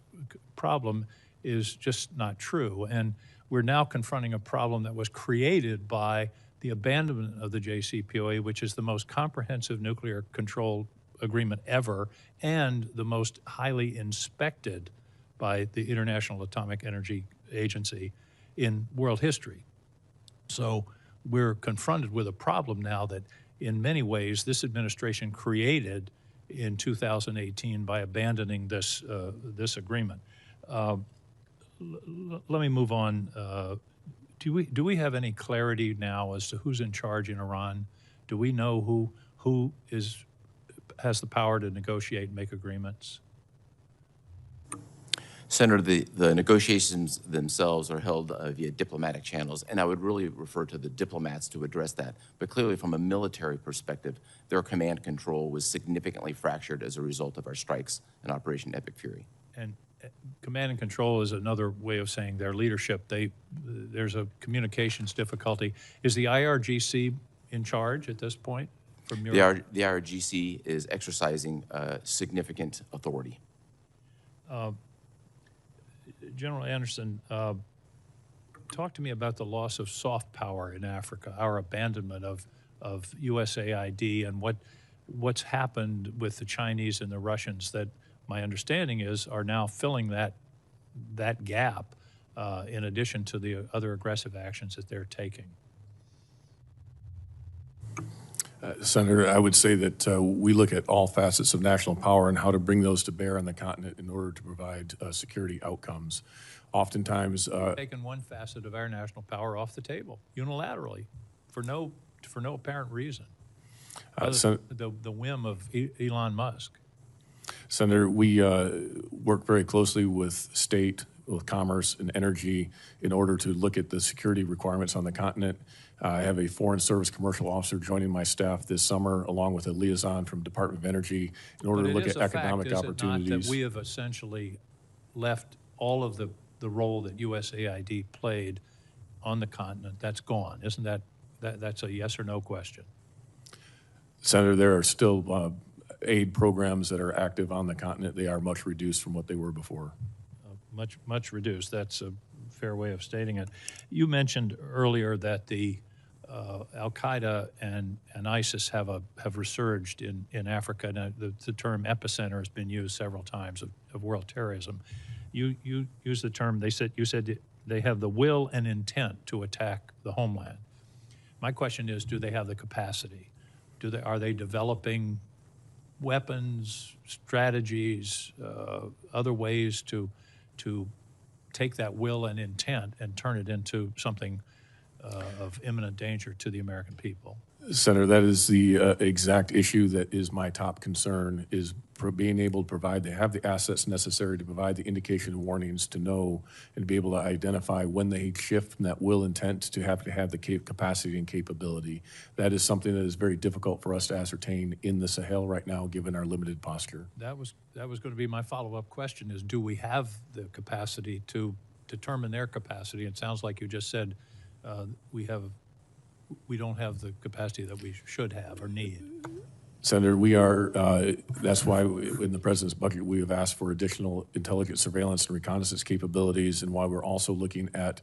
problem is just not true. And we're now confronting a problem that was created by the abandonment of the JCPOA, which is the most comprehensive nuclear control agreement ever and the most highly inspected by the International Atomic Energy Agency in world history. So we're confronted with a problem now that in many ways this administration created in 2018 by abandoning this agreement. Let me move on. Do we have any clarity now as to who's in charge in Iran? Do we know who has the power to negotiate and make agreements? Senator, the negotiations themselves are held via diplomatic channels, and I would really refer to the diplomats to address that. But clearly, from a military perspective, their command control was significantly fractured as a result of our strikes in Operation Epic Fury. And command and control is another way of saying their leadership. There's a communications difficulty. Is the IRGC in charge at this point? From your The IRGC is exercising significant authority. General Anderson, talk to me about the loss of soft power in Africa, our abandonment of USAID, and what's happened with the Chinese and the Russians that my understanding is are now filling that gap in addition to the other aggressive actions that they're taking. Senator, I would say that we look at all facets of national power and how to bring those to bear on the continent in order to provide security outcomes. Oftentimes, taken one facet of our national power off the table unilaterally for no apparent reason. The whim of Elon Musk. Senator, we work very closely with state, with commerce and energy in order to look at the security requirements on the continent. I have a Foreign Service Commercial Officer joining my staff this summer, along with a liaison from Department of Energy, in order to look at economic opportunities. But it is a fact, is it not, that we have essentially left all of the role that USAID played on the continent. That's gone. Isn't that's a yes or no question? Senator, there are still aid programs that are active on the continent. They are much reduced from what they were before. Much reduced. That's a fair way of stating it. You mentioned earlier that the Al-Qaeda and ISIS have resurged in Africa. Now, the term epicenter has been used several times of world terrorism. You used the term, you said they have the will and intent to attack the homeland. My question is, do they have the capacity? Are they developing weapons, strategies, other ways to take that will and intent and turn it into something of imminent danger to the American people. Senator, that is the exact issue that is my top concern, is being able to provide, they have the assets necessary to provide the indication and warnings to know and be able to identify when they shift from that will intent to have the capacity and capability. That is something that is very difficult for us to ascertain in the Sahel right now, given our limited posture. That was going to be my follow-up question, is do we have the capacity to determine their capacity? It sounds like you just said we don't have the capacity that we should have or need. Senator, we are, that's why in the President's budget, we have asked for additional intelligence, surveillance, and reconnaissance capabilities, and why we're also looking at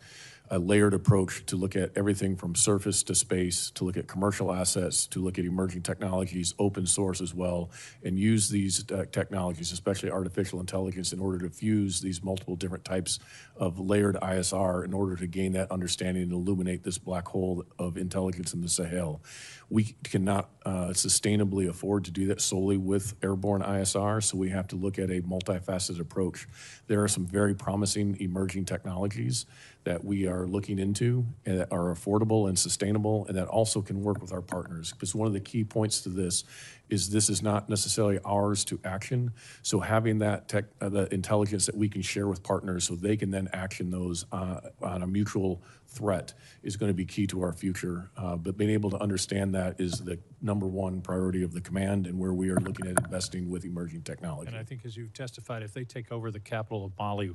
a layered approach to look at everything from surface to space, to look at commercial assets, to look at emerging technologies, open source as well, and use these technologies, especially artificial intelligence, in order to fuse these multiple different types of layered ISR in order to gain that understanding and illuminate this black hole of intelligence in the Sahel. We cannot sustainably afford to do that solely with airborne ISR, so we have to look at a multifaceted approach. There are some very promising emerging technologies that we are looking into and that are affordable and sustainable, and that also can work with our partners. Because one of the key points to this is not necessarily ours to action. So having that the intelligence that we can share with partners so they can then action those on a mutual threat is going to be key to our future. But being able to understand that is the #1 priority of the command, and where we are looking at investing with emerging technology. And I think, as you've testified, if they take over the capital of Mali,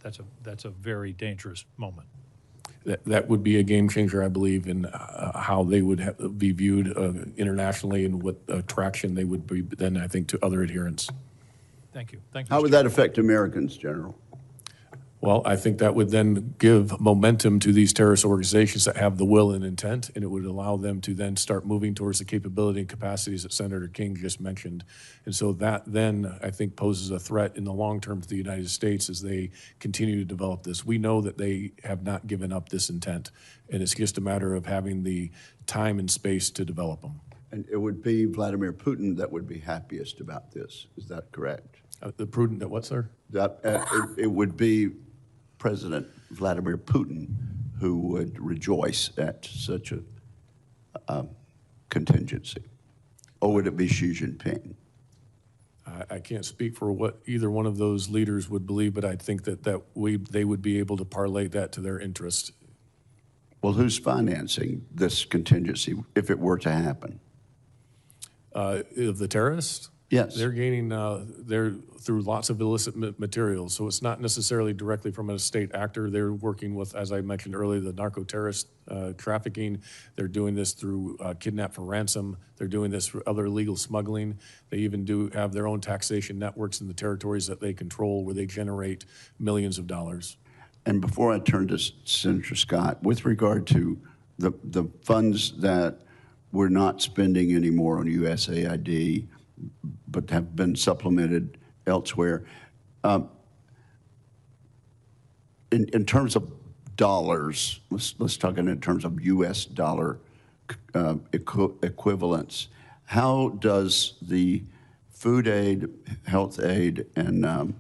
that's a very dangerous moment. That would be a game changer, I believe, in how they would be viewed internationally and what traction they would be then, I think, to other adherents. Thank you. Thank you. How would that affect Americans, General? Well, I think that would then give momentum to these terrorist organizations that have the will and intent, and it would allow them to then start moving towards the capability and capacities that Senator King just mentioned. And so that then, I think, poses a threat in the long term to the United States as they continue to develop this. We know that they have not given up this intent, and it's just a matter of having the time and space to develop them. And it would be Vladimir Putin that would be happiest about this. Is that correct? The prudent that what, sir? That it would be President Vladimir Putin who would rejoice at such a contingency? Or would it be Xi Jinping? I can't speak for what either one of those leaders would believe, but I think that they would be able to parlay that to their interest. Well, who's financing this contingency if it were to happen? Of the terrorists? Yes. They're gaining, they're through lots of illicit materials. So it's not necessarily directly from a state actor. They're working with, as I mentioned earlier, the narco-terrorist trafficking. They're doing this through kidnap for ransom. They're doing this through other illegal smuggling. They even do have their own taxation networks in the territories that they control where they generate millions of dollars. And before I turn to Senator Scott, with regard to the funds that we're not spending anymore on USAID, but have been supplemented elsewhere. In terms of dollars, let's talk in terms of U.S. dollar equivalents. How does the food aid, health aid, and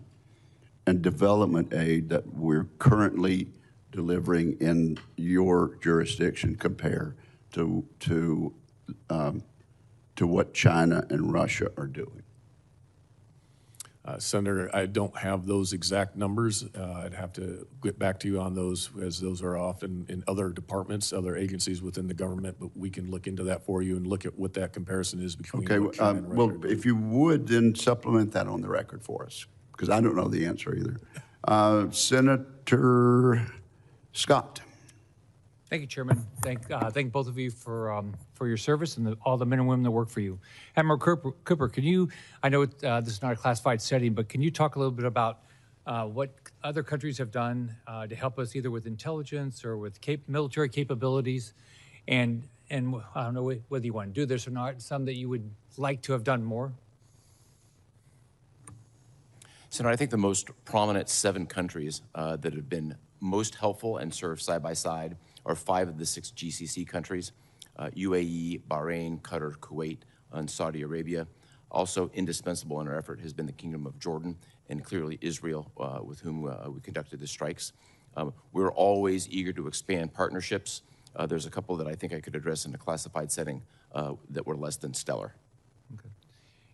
development aid that we're currently delivering in your jurisdiction compare to what China and Russia are doing? Senator, I don't have those exact numbers. I'd have to get back to you on those, as those are often in other departments, other agencies within the government, but we can look into that for you and look at what that comparison is between what China and Russia are doing. If you would, then supplement that on the record for us, because I don't know the answer either. Senator Scott. Thank you, Chairman. Thank both of you for your service and all the men and women that work for you. Admiral Cooper, can you, I know this is not a classified setting, but can you talk a little bit about what other countries have done to help us either with intelligence or with military capabilities? And I don't know whether you want to do this or not, some that you would like to have done more? Senator, I think the most prominent 7 countries that have been most helpful and served side by side are 5 of the 6 GCC countries, UAE, Bahrain, Qatar, Kuwait, and Saudi Arabia. Also indispensable in our effort has been the Kingdom of Jordan and clearly Israel, with whom we conducted the strikes. We're always eager to expand partnerships. There's a couple that I think I could address in a classified setting that were less than stellar. Okay.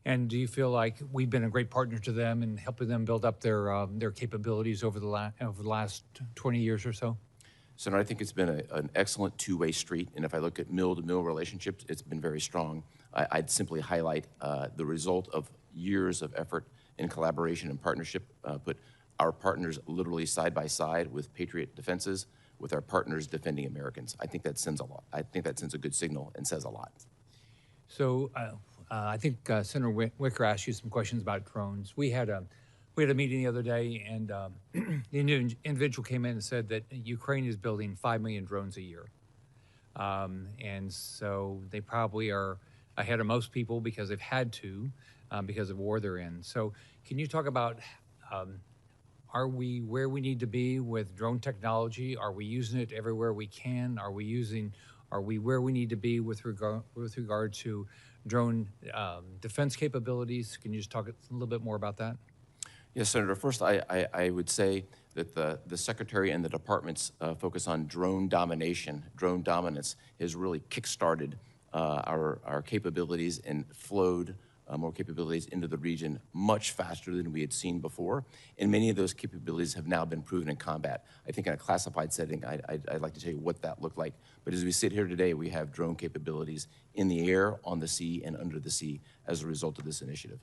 And do you feel like we've been a great partner to them in helping them build up their capabilities over the last 20 years or so? Senator, I think it's been an excellent two-way street, and if I look at mill-to-mill relationships, it's been very strong. I'd simply highlight the result of years of effort in collaboration and partnership, put our partners literally side by side with Patriot defenses, with our partners defending Americans. I think that sends a lot. I think that sends a good signal and says a lot. So I think Senator Wicker asked you some questions about drones. We had a meeting the other day, and the individual came in and said that Ukraine is building 5 million drones a year. And so they probably are ahead of most people because they've had to, because of war they're in. So can you talk about, are we where we need to be with drone technology? Are we using it everywhere we can? Are we where we need to be with regard to drone defense capabilities? Can you just talk a little bit more about that? Yes, Senator. First, I would say that the Secretary and the Department's focus on drone domination, drone dominance, has really kick-started our capabilities and flowed more capabilities into the region much faster than we had seen before. And many of those capabilities have now been proven in combat. I think in a classified setting, I'd like to tell you what that looked like. But as we sit here today, we have drone capabilities in the air, on the sea, and under the sea as a result of this initiative.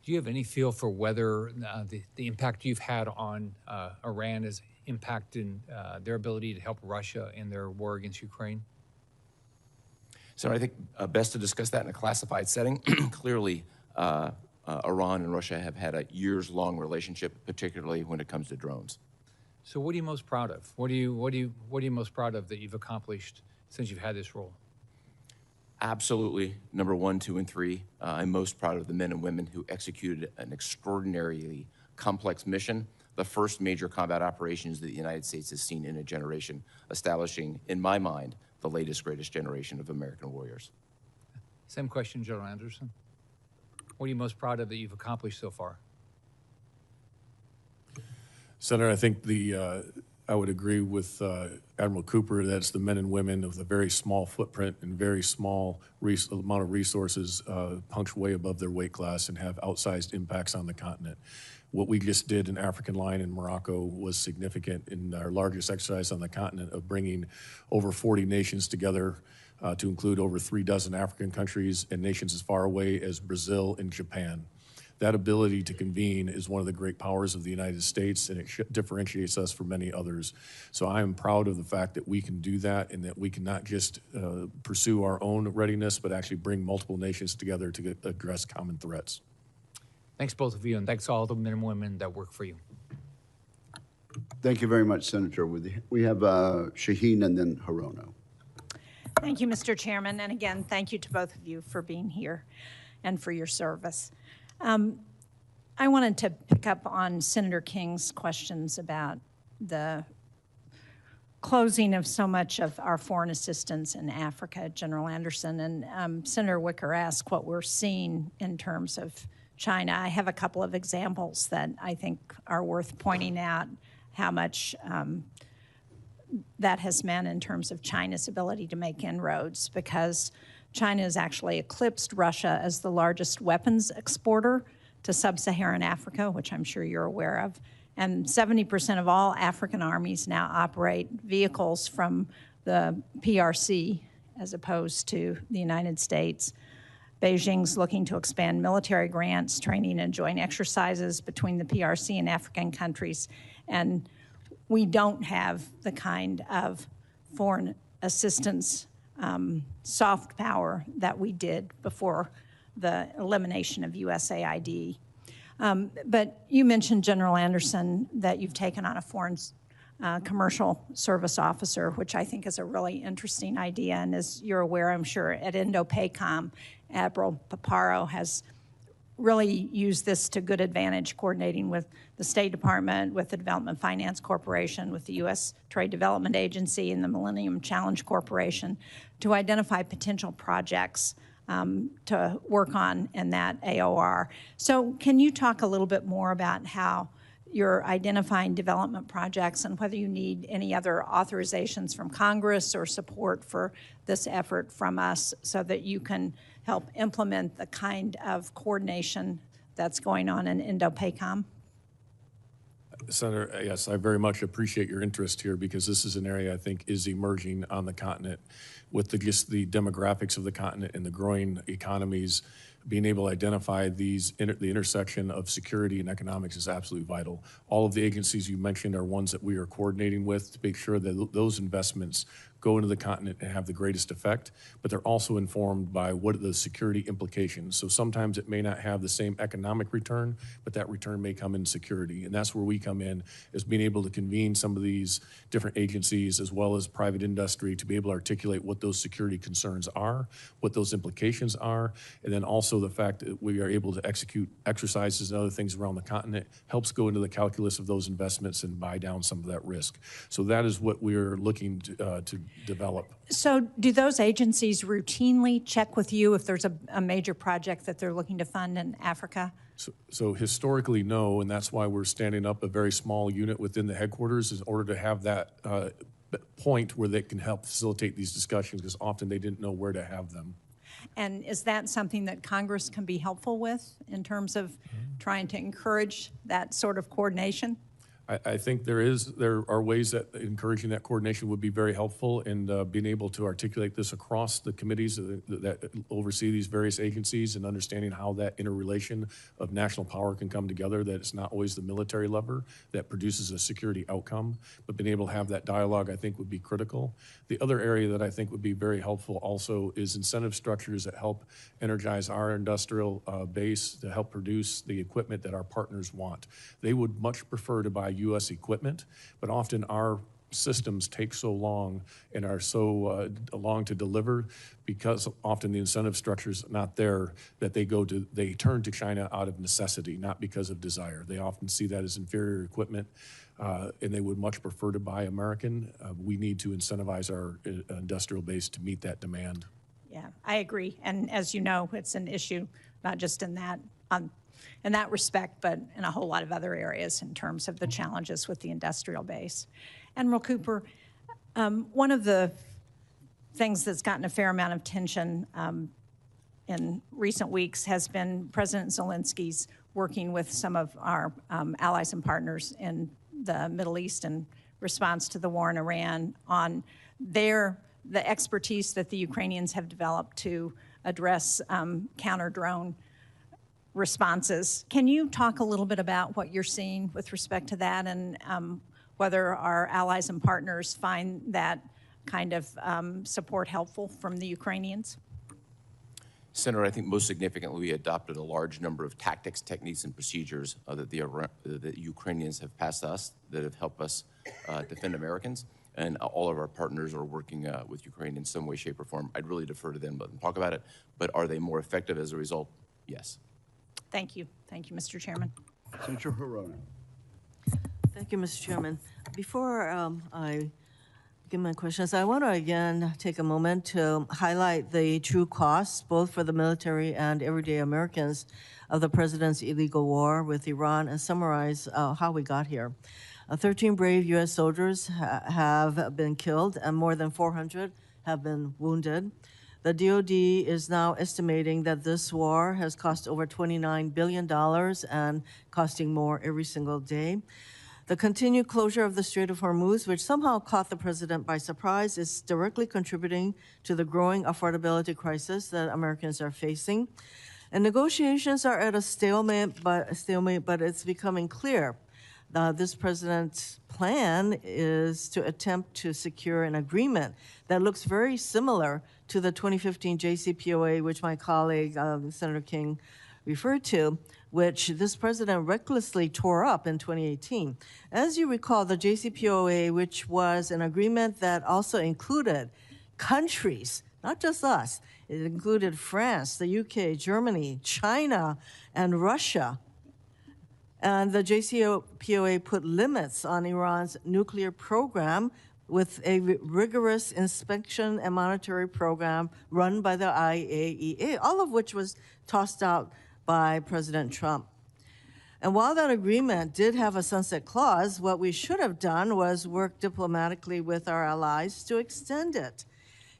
Do you have any feel for whether the impact you've had on Iran has impacted their ability to help Russia in their war against Ukraine? So I think best to discuss that in a classified setting. Clearly, Iran and Russia have had a years-long relationship, particularly when it comes to drones. So what are you most proud of? What are you most proud of that you've accomplished since you've had this role? Absolutely, number 1, 2, and 3. I'm most proud of the men and women who executed an extraordinarily complex mission, the first major combat operations that the United States has seen in a generation, establishing, in my mind, the latest, greatest generation of American warriors. Same question, General Anderson. What are you most proud of that you've accomplished so far? Senator, I think I would agree with Admiral Cooper that it's the men and women of the very small footprint and very small amount of resources punch way above their weight class and have outsized impacts on the continent. What we just did in African Line in Morocco was significant in our largest exercise on the continent of bringing over 40 nations together to include over 36 African countries and nations as far away as Brazil and Japan. That ability to convene is one of the great powers of the United States, and it differentiates us from many others. So I am proud of the fact that we can do that and that we can not just pursue our own readiness, but actually bring multiple nations together to address common threats. Thanks, both of you, and thanks to all the men and women that work for you. Thank you very much, Senator. We have Shaheen and then Hirono. Thank you, Mr. Chairman, and again, thank you to both of you for being here and for your service. I wanted to pick up on Senator King's questions about the closing of so much of our foreign assistance in Africa, General Anderson, and Senator Wicker asked what we're seeing in terms of China. I have a couple of examples that I think are worth pointing out how much that has meant in terms of China's ability to make inroads, because China has actually eclipsed Russia as the largest weapons exporter to sub-Saharan Africa, which I'm sure you're aware of. And 70% of all African armies now operate vehicles from the PRC as opposed to the United States. Beijing's looking to expand military grants, training, and joint exercises between the PRC and African countries. And we don't have the kind of foreign assistance soft power that we did before the elimination of USAID. But you mentioned, General Anderson, that you've taken on a foreign commercial service officer, which I think is a really interesting idea. And as you're aware, I'm sure, at INDOPACOM, Admiral Paparo has really used this to good advantage, coordinating with the State Department, with the Development Finance Corporation, with the U.S. Trade Development Agency, and the Millennium Challenge Corporation to identify potential projects to work on in that AOR. So can you talk a little bit more about how you're identifying development projects and whether you need any other authorizations from Congress or support for this effort from us so that you can help implement the kind of coordination that's going on in Indo-PACOM? Senator, yes, I very much appreciate your interest here because this is an area I think is emerging on the continent with just the demographics of the continent and the growing economies. Being able to identify the intersection of security and economics is absolutely vital. All of the agencies you mentioned are ones that we are coordinating with to make sure that those investments go into the continent and have the greatest effect, but they're also informed by what are the security implications. So sometimes it may not have the same economic return, but that return may come in security. And that's where we come in, is being able to convene some of these different agencies as well as private industry to be able to articulate what those security concerns are, what those implications are, and then also the fact that we are able to execute exercises and other things around the continent helps go into the calculus of those investments and buy down some of that risk. So that is what we're looking to develop. So do those agencies routinely check with you if there's a major project that they're looking to fund in Africa? So historically, no, and that's why we're standing up a very small unit within the headquarters in order to have that point where they can help facilitate these discussions, because often they didn't know where to have them. And is that something that Congress can be helpful with in terms of trying to encourage that sort of coordination? I think there are ways that encouraging that coordination would be very helpful in being able to articulate this across the committees that oversee these various agencies and understanding how that interrelation of national power can come together, that it's not always the military lever that produces a security outcome, but being able to have that dialogue I think would be critical. The other area that I think would be very helpful also is incentive structures that help energize our industrial base to help produce the equipment that our partners want. They would much prefer to buy U.S. equipment, but often our systems take so long and are so long to deliver because often the incentive structure is not there, that they turn to China out of necessity, not because of desire. They often see that as inferior equipment, and they would much prefer to buy American. We need to incentivize our industrial base to meet that demand. Yeah, I agree. And as you know, it's an issue not just in that respect, but in a whole lot of other areas in terms of the challenges with the industrial base. Admiral Cooper, one of the things that's gotten a fair amount of attention in recent weeks has been President Zelensky's working with some of our allies and partners in the Middle East in response to the war in Iran on the expertise that the Ukrainians have developed to address counter-drone responses. Can you talk a little bit about what you're seeing with respect to that and whether our allies and partners find that kind of support helpful from the Ukrainians? Senator, I think most significantly, we adopted a large number of tactics, techniques, and procedures that the Ukrainians have passed us that have helped us defend Americans. And all of our partners are working with Ukraine in some way, shape, or form. I'd really defer to them, let them talk about it. But are they more effective as a result? Yes. Thank you. Thank you, Mr. Chairman. Senator Harona. Thank you, Mr. Chairman. Before I begin my questions, I want to again take a moment to highlight the true costs, both for the military and everyday Americans, of the president's illegal war with Iran and summarize how we got here. 13 brave U.S. soldiers have been killed and more than 400 have been wounded. The DoD is now estimating that this war has cost over $29 billion and costing more every single day. The continued closure of the Strait of Hormuz, which somehow caught the president by surprise, is directly contributing to the growing affordability crisis that Americans are facing. And negotiations are at a stalemate, but it's becoming clear. This president's plan is to attempt to secure an agreement that looks very similar to the 2015 JCPOA, which my colleague, Senator King, referred to, which this president recklessly tore up in 2018. As you recall, the JCPOA, which was an agreement that also included countries, not just us, it included France, the UK, Germany, China, and Russia. And the JCPOA put limits on Iran's nuclear program, with a rigorous inspection and monitoring program run by the IAEA, all of which was tossed out by President Trump. And while that agreement did have a sunset clause, what we should have done was work diplomatically with our allies to extend it.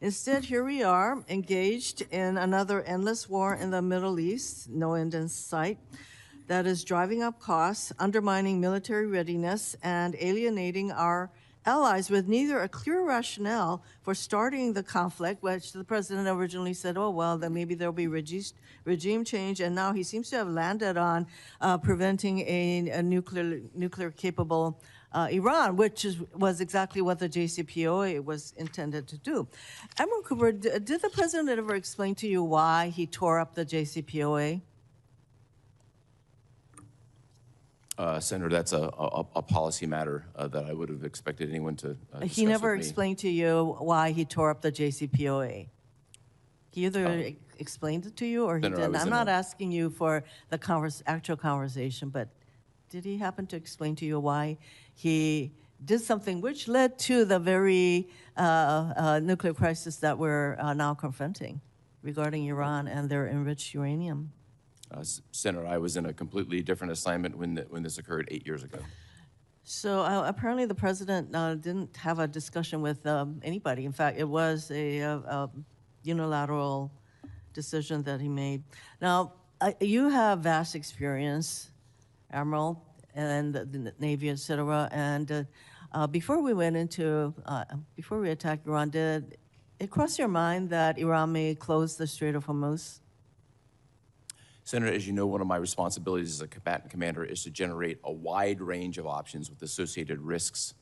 Instead, here we are, engaged in another endless war in the Middle East, no end in sight, that is driving up costs, undermining military readiness, and alienating our allies with neither a clear rationale for starting the conflict, which the president originally said, oh, well, then maybe there'll be regime change, and now he seems to have landed on preventing a nuclear-capable Iran, which was exactly what the JCPOA was intended to do. Admiral Cooper, did the president ever explain to you why he tore up the JCPOA? Senator, that's a policy matter that I would have expected anyone to discuss He never with me. explained to you why he tore up the JCPOA. He either explained it to you or he Senator, I didn't. was I'm in not a- asking you for the actual conversation, but did he happen to explain to you why he did something which led to the very nuclear crisis that we're now confronting regarding Iran and their enriched uranium? Senator, I was in a completely different assignment when this occurred 8 years ago. So apparently the president didn't have a discussion with anybody. In fact, it was a unilateral decision that he made. Now, you have vast experience, Admiral, and the Navy, et cetera. And before we attacked Iran, did it cross your mind that Iran may close the Strait of Hormuz? Senator, as you know, one of my responsibilities as a combatant commander is to generate a wide range of options with associated risks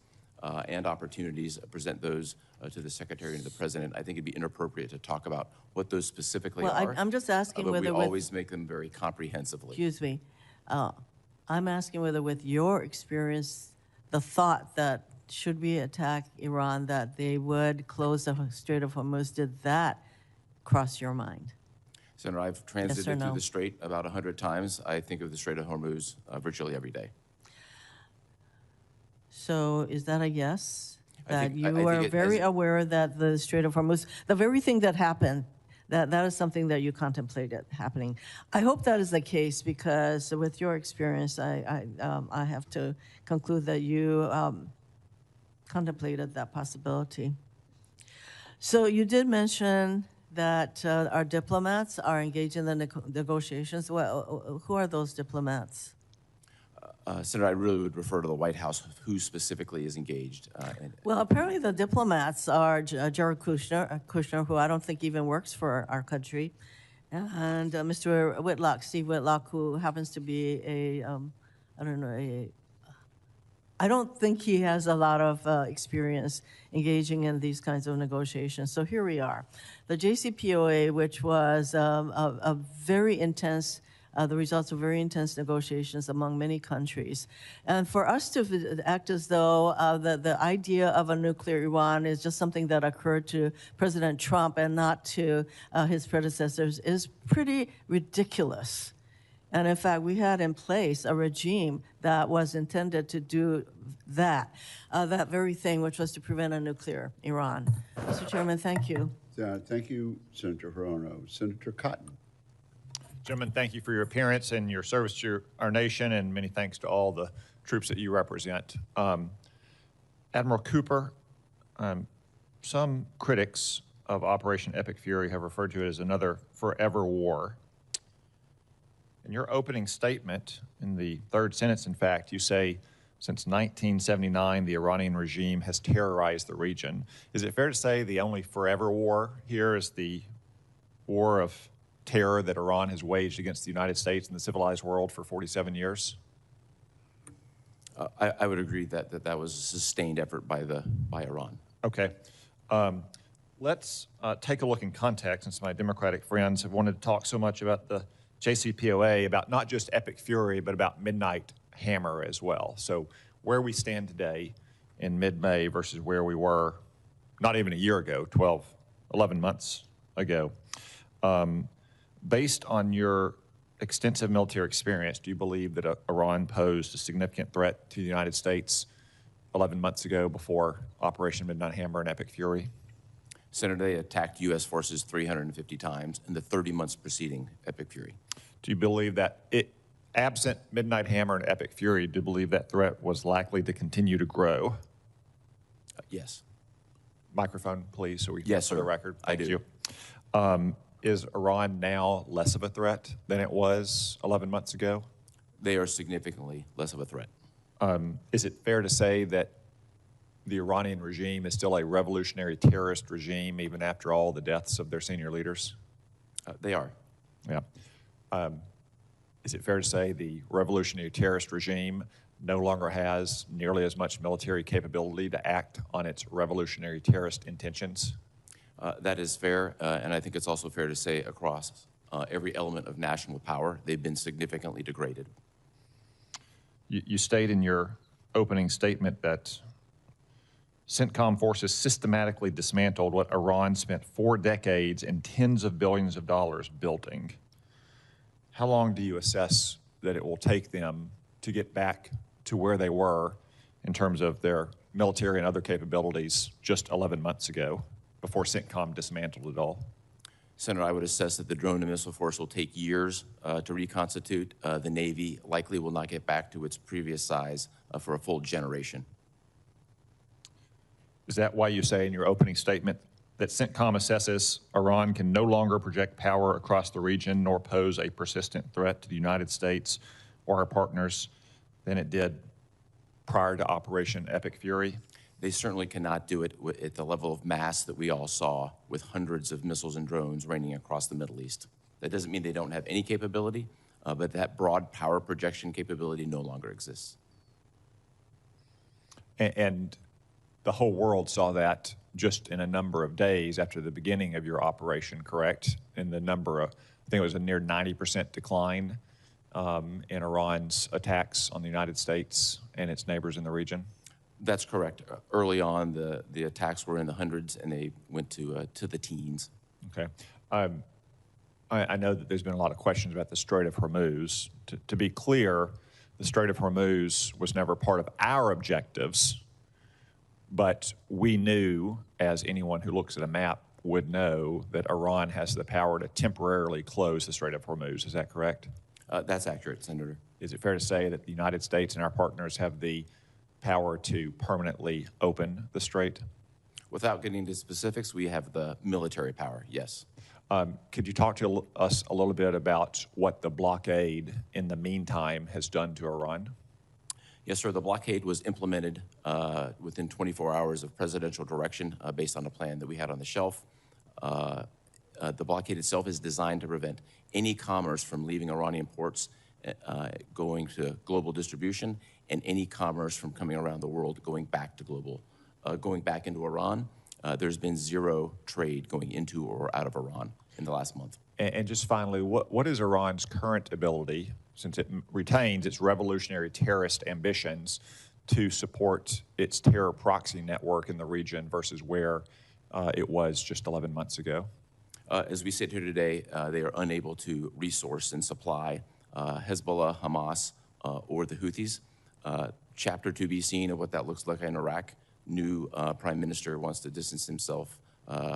and opportunities, present those to the Secretary and the President. I think it'd be inappropriate to talk about what those specifically are. Well, I'm just asking but whether we always make them very comprehensively. Excuse me. I'm asking whether with your experience, the thought that should we attack Iran, that they would close the Strait of Hormuz, did that cross your mind? Senator, I've transited Yes or no? through the Strait about 100 times. I think of the Strait of Hormuz virtually every day. So is that a yes? That think- I you think are it- very as- aware that the Strait of Hormuz, the very thing that happened, that is something that you contemplated happening. I hope that is the case because with your experience, I have to conclude that you contemplated that possibility. So you did mention that our diplomats are engaged in the negotiations. Well, who are those diplomats? Senator, I really would refer to the White House who specifically is engaged. Well, apparently the diplomats are Jared Kushner, who I don't think even works for our country, and Mr. Whitlock, Steve Whitlock, who happens to be I don't think he has a lot of experience engaging in these kinds of negotiations. So here we are. The JCPOA, which was a very intense, the results of very intense negotiations among many countries. And for us to act as though the idea of a nuclear Iran is just something that occurred to President Trump and not to his predecessors is pretty ridiculous. And in fact, we had in place a regime that was intended to do that very thing, which was to prevent a nuclear Iran. Mr. Chairman, thank you. Thank you, Senator Hirono. Senator Cotton. Gentlemen, thank you for your appearance and your service to our nation, and many thanks to all the troops that you represent. Admiral Cooper, some critics of Operation Epic Fury have referred to it as another forever war. In your opening statement, in the third sentence, in fact, you say, since 1979, the Iranian regime has terrorized the region. Is it fair to say the only forever war here is the war of terror that Iran has waged against the United States and the civilized world for 47 years? I would agree that that was a sustained effort by Iran. Okay. Let's take a look in context, since my Democratic friends have wanted to talk so much about the JCPOA, about not just Epic Fury, but about Midnight Hammer as well. So where we stand today in mid-May versus where we were not even a year ago, 11 months ago. Based on your extensive military experience, do you believe that Iran posed a significant threat to the United States 11 months ago before Operation Midnight Hammer and Epic Fury? Senator, they attacked U.S. forces 350 times in the 30 months preceding Epic Fury. Do you believe that absent Midnight Hammer and Epic Fury, do you believe that threat was likely to continue to grow? Yes. Microphone, please, so we can Yes, for the sir. record. I Thank do. you. Is Iran now less of a threat than it was 11 months ago? They are significantly less of a threat. Is it fair to say that the Iranian regime is still a revolutionary terrorist regime even after all the deaths of their senior leaders? They are. Yeah. Is it fair to say the revolutionary terrorist regime no longer has nearly as much military capability to act on its revolutionary terrorist intentions? That is fair, and I think it's also fair to say across every element of national power, they've been significantly degraded. You state in your opening statement that CENTCOM forces systematically dismantled what Iran spent 4 decades and tens of billions of dollars building. How long do you assess that it will take them to get back to where they were in terms of their military and other capabilities just 11 months ago before CENTCOM dismantled it all? Senator, I would assess that the drone and missile force will take years to reconstitute. The Navy likely will not get back to its previous size for a full generation. Is that why you say in your opening statement that CENTCOM assesses Iran can no longer project power across the region nor pose a persistent threat to the United States or our partners than it did prior to Operation Epic Fury? They certainly cannot do it at the level of mass that we all saw with hundreds of missiles and drones raining across the Middle East. That doesn't mean they don't have any capability, but that broad power projection capability no longer exists. And the whole world saw that just in a number of days after the beginning of your operation, correct? In the number of, I think it was a near 90% decline in Iran's attacks on the United States and its neighbors in the region? That's correct. Early on, the attacks were in the hundreds, and they went to the teens. Okay. I know that there's been a lot of questions about the Strait of Hormuz. To be clear, the Strait of Hormuz was never part of our objectives, but we knew, as anyone who looks at a map would know, that Iran has the power to temporarily close the Strait of Hormuz. Is that correct? That's accurate, Senator. Is it fair to say that the United States and our partners have the power to permanently open the strait? Without getting into specifics, we have the military power, yes. Could you talk to us a little bit about what the blockade in the meantime has done to Iran? Yes, sir. The blockade was implemented within 24 hours of presidential direction based on a plan that we had on the shelf. The blockade itself is designed to prevent any commerce from leaving Iranian ports going to global distribution, and any commerce from coming around the world going back to going back into Iran. There's been zero trade going into or out of Iran in the last month. And just finally, what is Iran's current ability, since it retains its revolutionary terrorist ambitions, to support its terror proxy network in the region versus where it was just 11 months ago? As we sit here today, they are unable to resource and supply Hezbollah, Hamas, or the Houthis. Chapter to be seen of what that looks like in Iraq. New prime minister wants to distance himself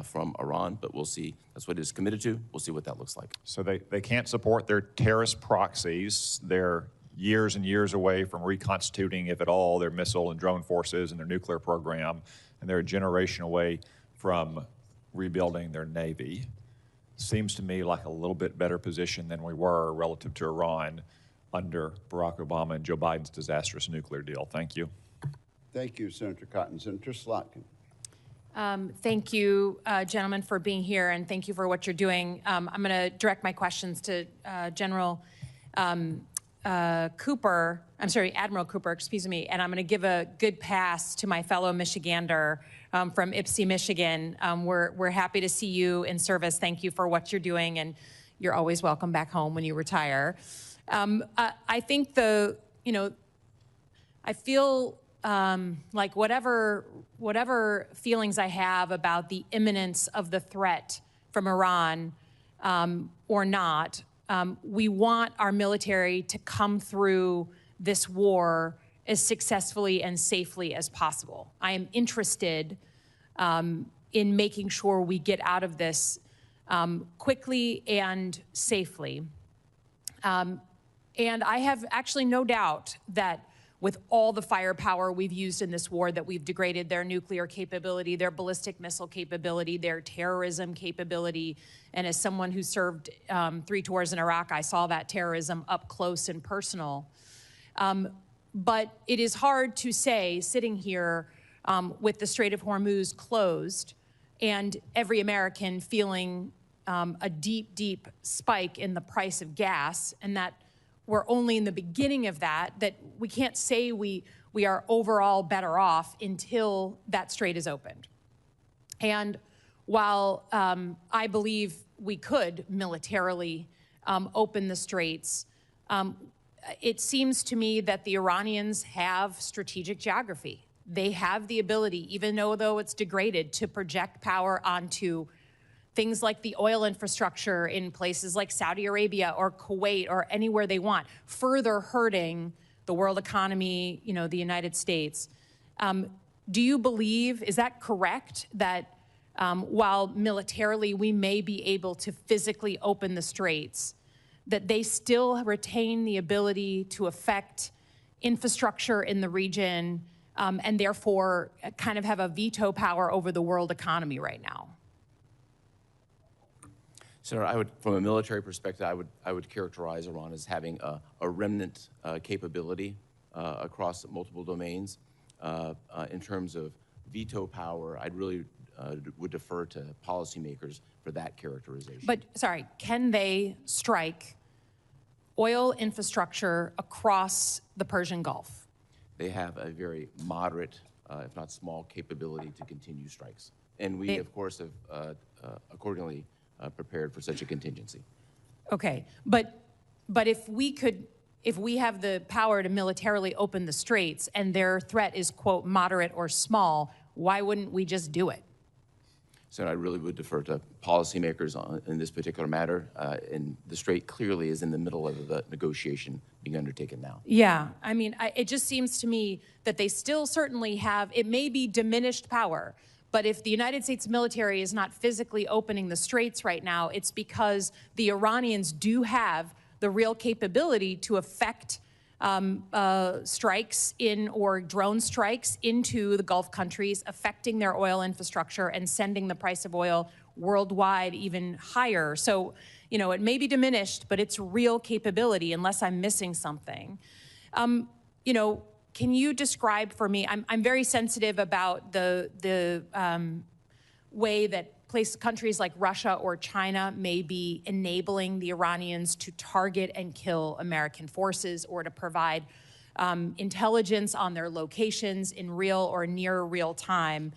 from Iran, but we'll see. That's what it is committed to. We'll see what that looks like. So they can't support their terrorist proxies. They're years and years away from reconstituting, if at all, their missile and drone forces and their nuclear program, and they're a generation away from rebuilding their Navy. Seems to me like a little bit better position than we were relative to Iran under Barack Obama and Joe Biden's disastrous nuclear deal. Thank you. Thank you, Senator Cotton. Senator Slotkin. Thank you, gentlemen, for being here, and thank you for what you're doing. I'm going to direct my questions to Admiral Cooper, excuse me, and I'm going to give a good pass to my fellow Michigander from Ypsi, Michigan. We're happy to see you in service. Thank you for what you're doing, and you're always welcome back home when you retire. I think I feel like whatever feelings I have about the imminence of the threat from Iran or not, we want our military to come through this war as successfully and safely as possible. I am interested in making sure we get out of this quickly and safely. And I have actually no doubt that with all the firepower we've used in this war, that we've degraded their nuclear capability, their ballistic missile capability, their terrorism capability. And as someone who served 3 tours in Iraq, I saw that terrorism up close and personal. But it is hard to say, sitting here with the Strait of Hormuz closed and every American feeling a deep, deep spike in the price of gas, and that we're only in the beginning of that we can't say we are overall better off until that strait is opened. And while I believe we could militarily open the straits, it seems to me that the Iranians have strategic geography. They have the ability, even though it's degraded, to project power onto things like the oil infrastructure in places like Saudi Arabia or Kuwait or anywhere they want, further hurting the world economy, the United States. Do you believe, is that correct, that while militarily we may be able to physically open the straits, that they still retain the ability to affect infrastructure in the region and therefore kind of have a veto power over the world economy right now? Senator, from a military perspective, I would characterize Iran as having a remnant capability across multiple domains. In terms of veto power, I'd really would defer to policymakers for that characterization. But, sorry, can they strike oil infrastructure across the Persian Gulf? They have a very moderate, if not small, capability to continue strikes. And we, of course, have accordingly prepared for such a contingency. Okay, but if we have the power to militarily open the straits and their threat is, quote, moderate or small, why wouldn't we just do it? So I really would defer to policymakers in this particular matter, and the strait clearly is in the middle of the negotiation being undertaken now. Yeah, I mean, it just seems to me that they still certainly have, it may be diminished power, but if the United States military is not physically opening the straits right now, it's because the Iranians do have the real capability to affect strikes or drone strikes into the Gulf countries, affecting their oil infrastructure and sending the price of oil worldwide even higher. So, it may be diminished, but it's real capability unless I'm missing something. Can you describe for me, I'm very sensitive about the way that countries like Russia or China may be enabling the Iranians to target and kill American forces or to provide intelligence on their locations in real or near real time.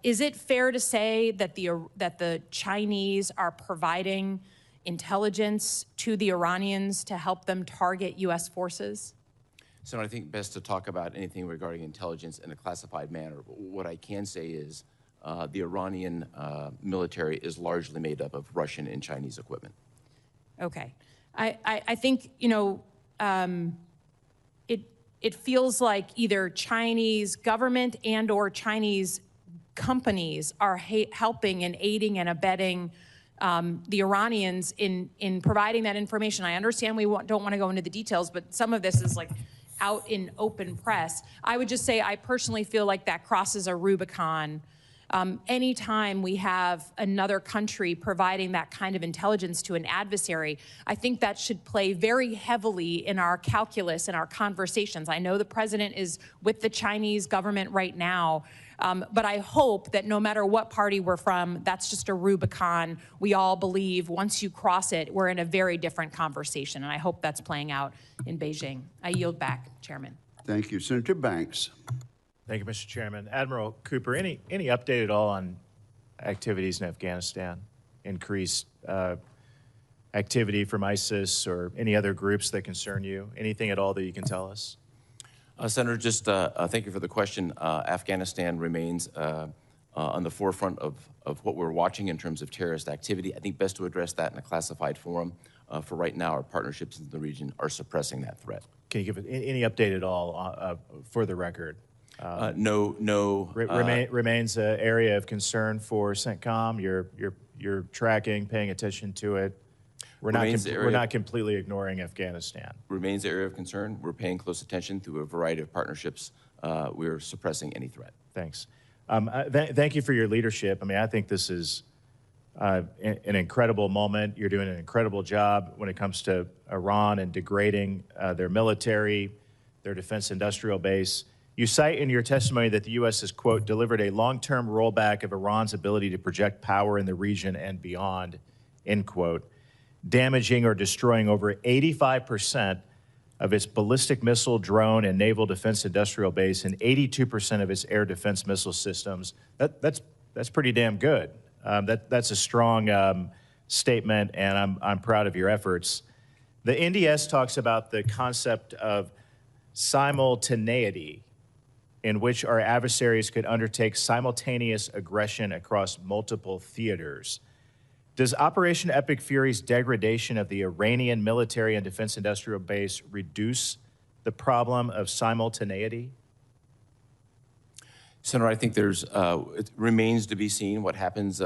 Is it fair to say that the Chinese are providing intelligence to the Iranians to help them target U.S. forces? So I think best to talk about anything regarding intelligence in a classified manner. What I can say is the Iranian military is largely made up of Russian and Chinese equipment. Okay. I think, it feels like either Chinese government and or Chinese companies are helping and aiding and abetting the Iranians in providing that information. I understand we don't want to go into the details, but some of this is like out in open press. I would just say I personally feel like that crosses a Rubicon. Anytime we have another country providing that kind of intelligence to an adversary, I think that should play very heavily in our calculus and our conversations. I know the president is with the Chinese government right now, but I hope that no matter what party we're from, that's just a Rubicon. We all believe once you cross it, we're in a very different conversation, and I hope that's playing out in Beijing. I yield back, Chairman. Thank you. Senator Banks. Thank you, Mr. Chairman. Admiral Cooper, any update at all on activities in Afghanistan? Increased activity from ISIS or any other groups that concern you? Anything at all that you can tell us? Senator, just thank you for the question. Afghanistan remains on the forefront of what we're watching in terms of terrorist activity. I think best to address that in a classified forum. For right now, our partnerships in the region are suppressing that threat. Can you give any update at all for the record? No. Remains an area of concern for CENTCOM. You're tracking, paying attention to it. We're not completely ignoring Afghanistan. Remains an area of concern. We're paying close attention through a variety of partnerships. We're suppressing any threat. Thanks. Thank you for your leadership. I mean, I think this is an incredible moment. You're doing an incredible job when it comes to Iran and degrading their military, their defense industrial base. You cite in your testimony that the U.S. has, quote, delivered a long-term rollback of Iran's ability to project power in the region and beyond, end quote, damaging or destroying over 85% of its ballistic missile, drone, and naval defense industrial base and 82% of its air defense missile systems. That's pretty damn good. That's a strong statement, and I'm proud of your efforts. The NDS talks about the concept of simultaneity, in which our adversaries could undertake simultaneous aggression across multiple theaters. Does Operation Epic Fury's degradation of the Iranian military and defense industrial base reduce the problem of simultaneity? Senator, I think it remains to be seen what happens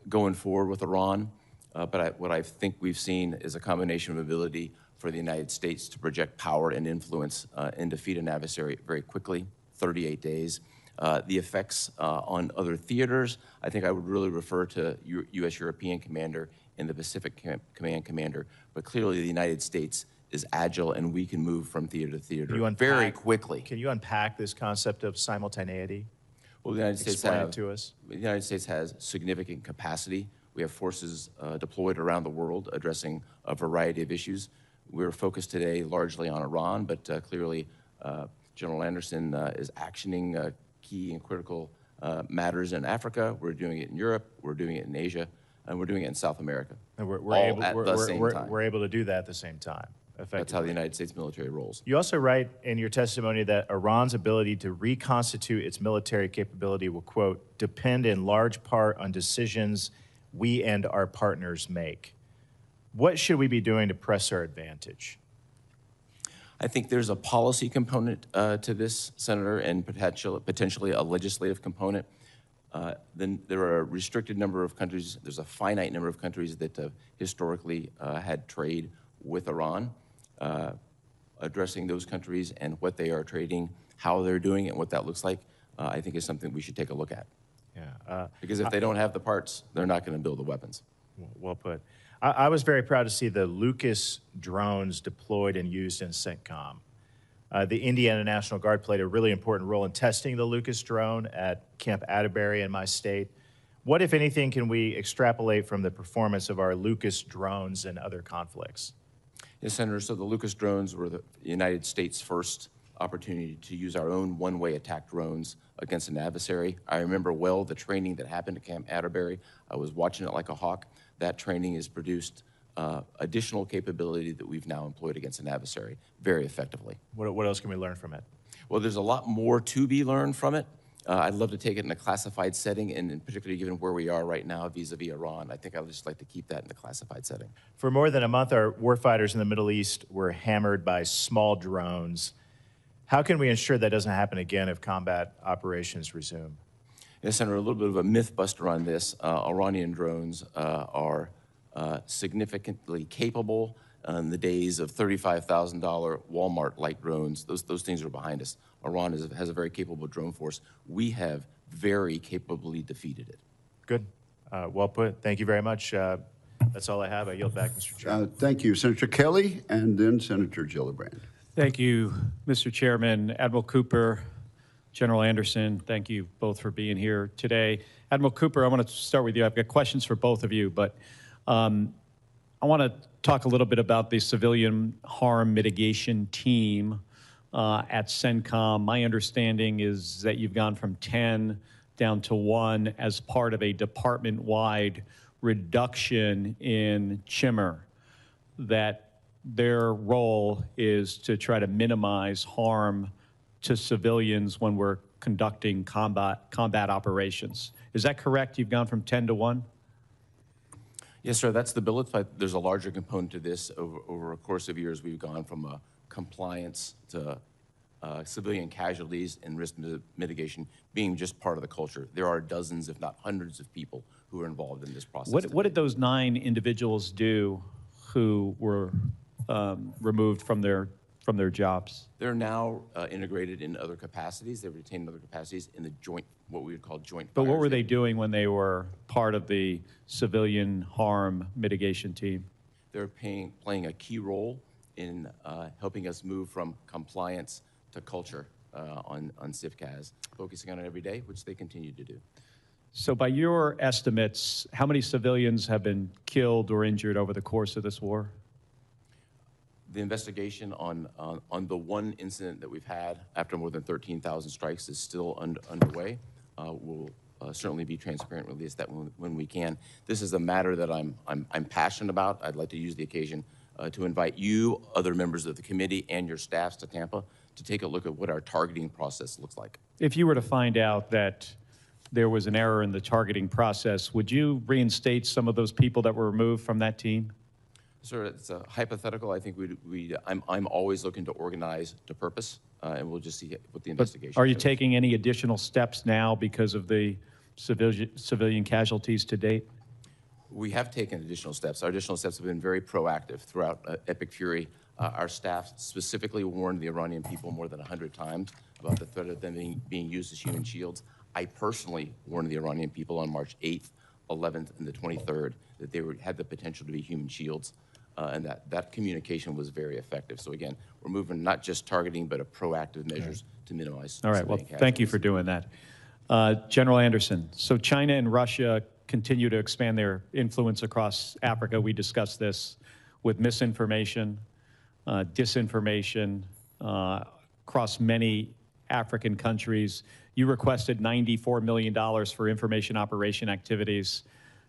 going forward with Iran. But what I think we've seen is a combination of ability for the United States to project power and influence and defeat an adversary very quickly, 38 days. The effects on other theaters, I think I would really refer to U.S. European Commander and the Pacific Command Commander. But clearly the United States is agile and we can move from theater to theater very quickly. Can you unpack this concept of simultaneity? Well, the United States Explain it to us. The United States has significant capacity. We have forces deployed around the world addressing a variety of issues. We're focused today largely on Iran, but clearly General Anderson is actioning key and critical matters in Africa. We're doing it in Europe. We're doing it in Asia. And we're doing it in South America. And We're able to do that at the same time. That's how the United States military rolls. You also write in your testimony that Iran's ability to reconstitute its military capability will, quote, depend in large part on decisions we and our partners make. What should we be doing to press our advantage? I think there's a policy component to this, Senator, and potentially a legislative component. Then there are a restricted number of countries. There's a finite number of countries that have historically had trade with Iran. Addressing those countries and what they are trading, how they're doing it, and what that looks like, I think is something we should take a look at. Yeah. Because if they don't have the parts, they're not going to build the weapons. Well put. I was very proud to see the Lucas drones deployed and used in CENTCOM. The Indiana National Guard played a really important role in testing the Lucas drone at Camp Atterbury in my state. What, if anything, can we extrapolate from the performance of our Lucas drones in other conflicts? Yes, Senator, so the Lucas drones were the United States' first opportunity to use our own one-way attack drones against an adversary. I remember well the training that happened at Camp Atterbury. I was watching it like a hawk. That training has produced additional capability that we've now employed against an adversary very effectively. What else can we learn from it? Well, there's a lot more to be learned from it. I'd love to take it in a classified setting, and particularly given where we are right now vis-a-vis Iran, I think I would just like to keep that in the classified setting. For more than a month, our warfighters in the Middle East were hammered by small drones. How can we ensure that doesn't happen again if combat operations resume? Yes, Senator, a little bit of a myth buster on this. Iranian drones are significantly capable. In the days of $35,000 Walmart light drones, those things are behind us. Iran has a very capable drone force. We have very capably defeated it. Good. Well put. Thank you very much. That's all I have. I yield back, Mr. Chairman. Thank you, Senator Kelly, and then Senator Gillibrand. Thank you, Mr. Chairman. Admiral Cooper, General Anderson, thank you both for being here today. Admiral Cooper, I want to start with you. I've got questions for both of you, but I want to talk a little bit about the civilian harm mitigation team at CENTCOM. My understanding is that you've gone from 10 down to 1 as part of a department-wide reduction in chimmer, that their role is to try to minimize harm to civilians when we're conducting combat operations. Is that correct? You've gone from 10 to 1? Yes, sir, that's the billet, but there's a larger component to this. Over a course of years, we've gone from compliance to civilian casualties and risk mitigation being just part of the culture. There are dozens, if not hundreds of people who are involved in this process. What did those 9 individuals do who were removed from their jobs? They're now integrated in other capacities. They've retained other capacities in the joint, what we would call joint But what fires. were they doing when they were part of the civilian harm mitigation team? They're playing a key role in helping us move from compliance to culture on CIFCAS, focusing on it every day, which they continue to do. So by your estimates, how many civilians have been killed or injured over the course of this war? The investigation on the one incident that we've had after more than 13,000 strikes is still underway. We'll certainly be transparent, release that when we can. This is a matter that I'm passionate about. I'd like to use the occasion to invite you, other members of the committee, and your staffs to Tampa to take a look at what our targeting process looks like. If you were to find out that there was an error in the targeting process, would you reinstate some of those people that were removed from that team? Sir, it's a hypothetical. I think I'm always looking to organize to purpose, and we'll just see what the investigation Are you shows. taking any additional steps now because of the civilian casualties to date? We have taken additional steps. Our additional steps have been very proactive throughout Epic Fury. Our staff specifically warned the Iranian people more than 100 times about the threat of them being used as human shields. I personally warned the Iranian people on March 8th, 11th, and the 23rd that they had the potential to be human shields, and that communication was very effective. So again, we're moving not just targeting, but a proactive measures to minimize. All right, well, thank you for doing that. General Anderson, so China and Russia continue to expand their influence across Africa. We discussed this with misinformation, disinformation across many African countries. You requested $94 million for information operation activities.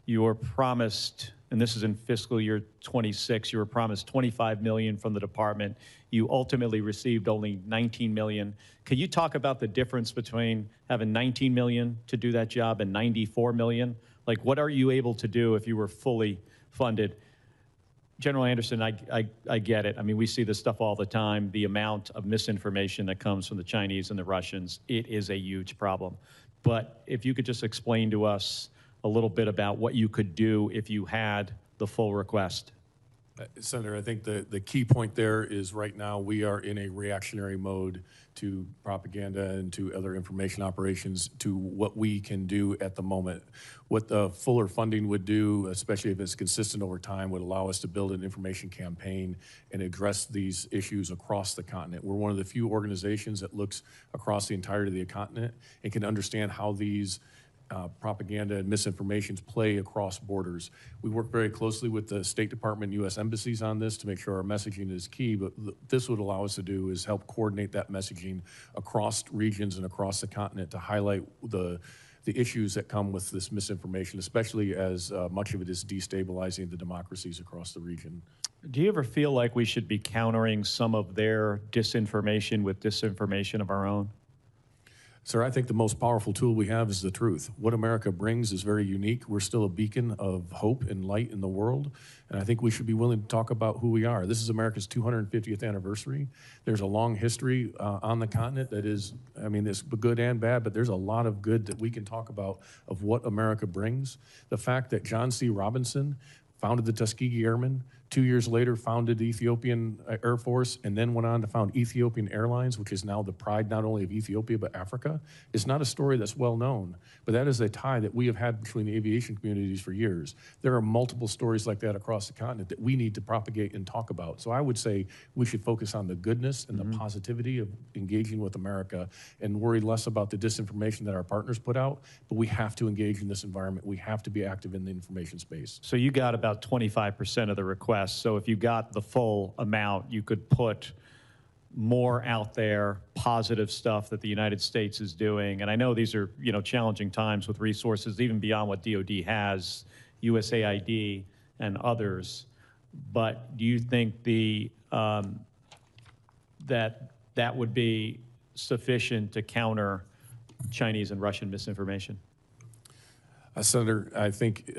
You were promised, and this is in fiscal year 26, you were promised $25 million from the department. You ultimately received only $19 million. Can you talk about the difference between having $19 million to do that job and $94 million? Like, what are you able to do if you were fully funded? General Anderson, I get it. I mean, we see this stuff all the time. The amount of misinformation that comes from the Chinese and the Russians, it is a huge problem. But if you could just explain to us a little bit about what you could do if you had the full request. Senator, I think the key point there is right now we are in a reactionary mode to propaganda and to other information operations to what we can do at the moment. What the fuller funding would do, especially if it's consistent over time, would allow us to build an information campaign and address these issues across the continent. We're one of the few organizations that looks across the entirety of the continent and can understand how these propaganda and misinformations play across borders. We work very closely with the State Department and U.S. embassies on this to make sure our messaging is key, but this would allow us to do is help coordinate that messaging across regions and across the continent to highlight the issues that come with this misinformation, especially as much of it is destabilizing the democracies across the region. Do you ever feel like we should be countering some of their disinformation with disinformation of our own? Sir, I think the most powerful tool we have is the truth. What America brings is very unique. We're still a beacon of hope and light in the world, and I think we should be willing to talk about who we are. This is America's 250th anniversary. There's a long history on the continent that is, I mean, there's good and bad, but there's a lot of good that we can talk about of what America brings. The fact that John C. Robinson founded the Tuskegee Airmen, 2 years later founded the Ethiopian Air Force, and then went on to found Ethiopian Airlines, which is now the pride not only of Ethiopia but Africa. It's not a story that's well known, but that is a tie that we have had between the aviation communities for years. There are multiple stories like that across the continent that we need to propagate and talk about. So I would say we should focus on the goodness and the positivity of engaging with America and worry less about the disinformation that our partners put out, but we have to engage in this environment. We have to be active in the information space. So you got about 25% of the request. So if you got the full amount, you could put more out there, positive stuff that the United States is doing. And I know these are, challenging times with resources, even beyond what DOD has, USAID and others. But do you think that would be sufficient to counter Chinese and Russian misinformation? Senator, I think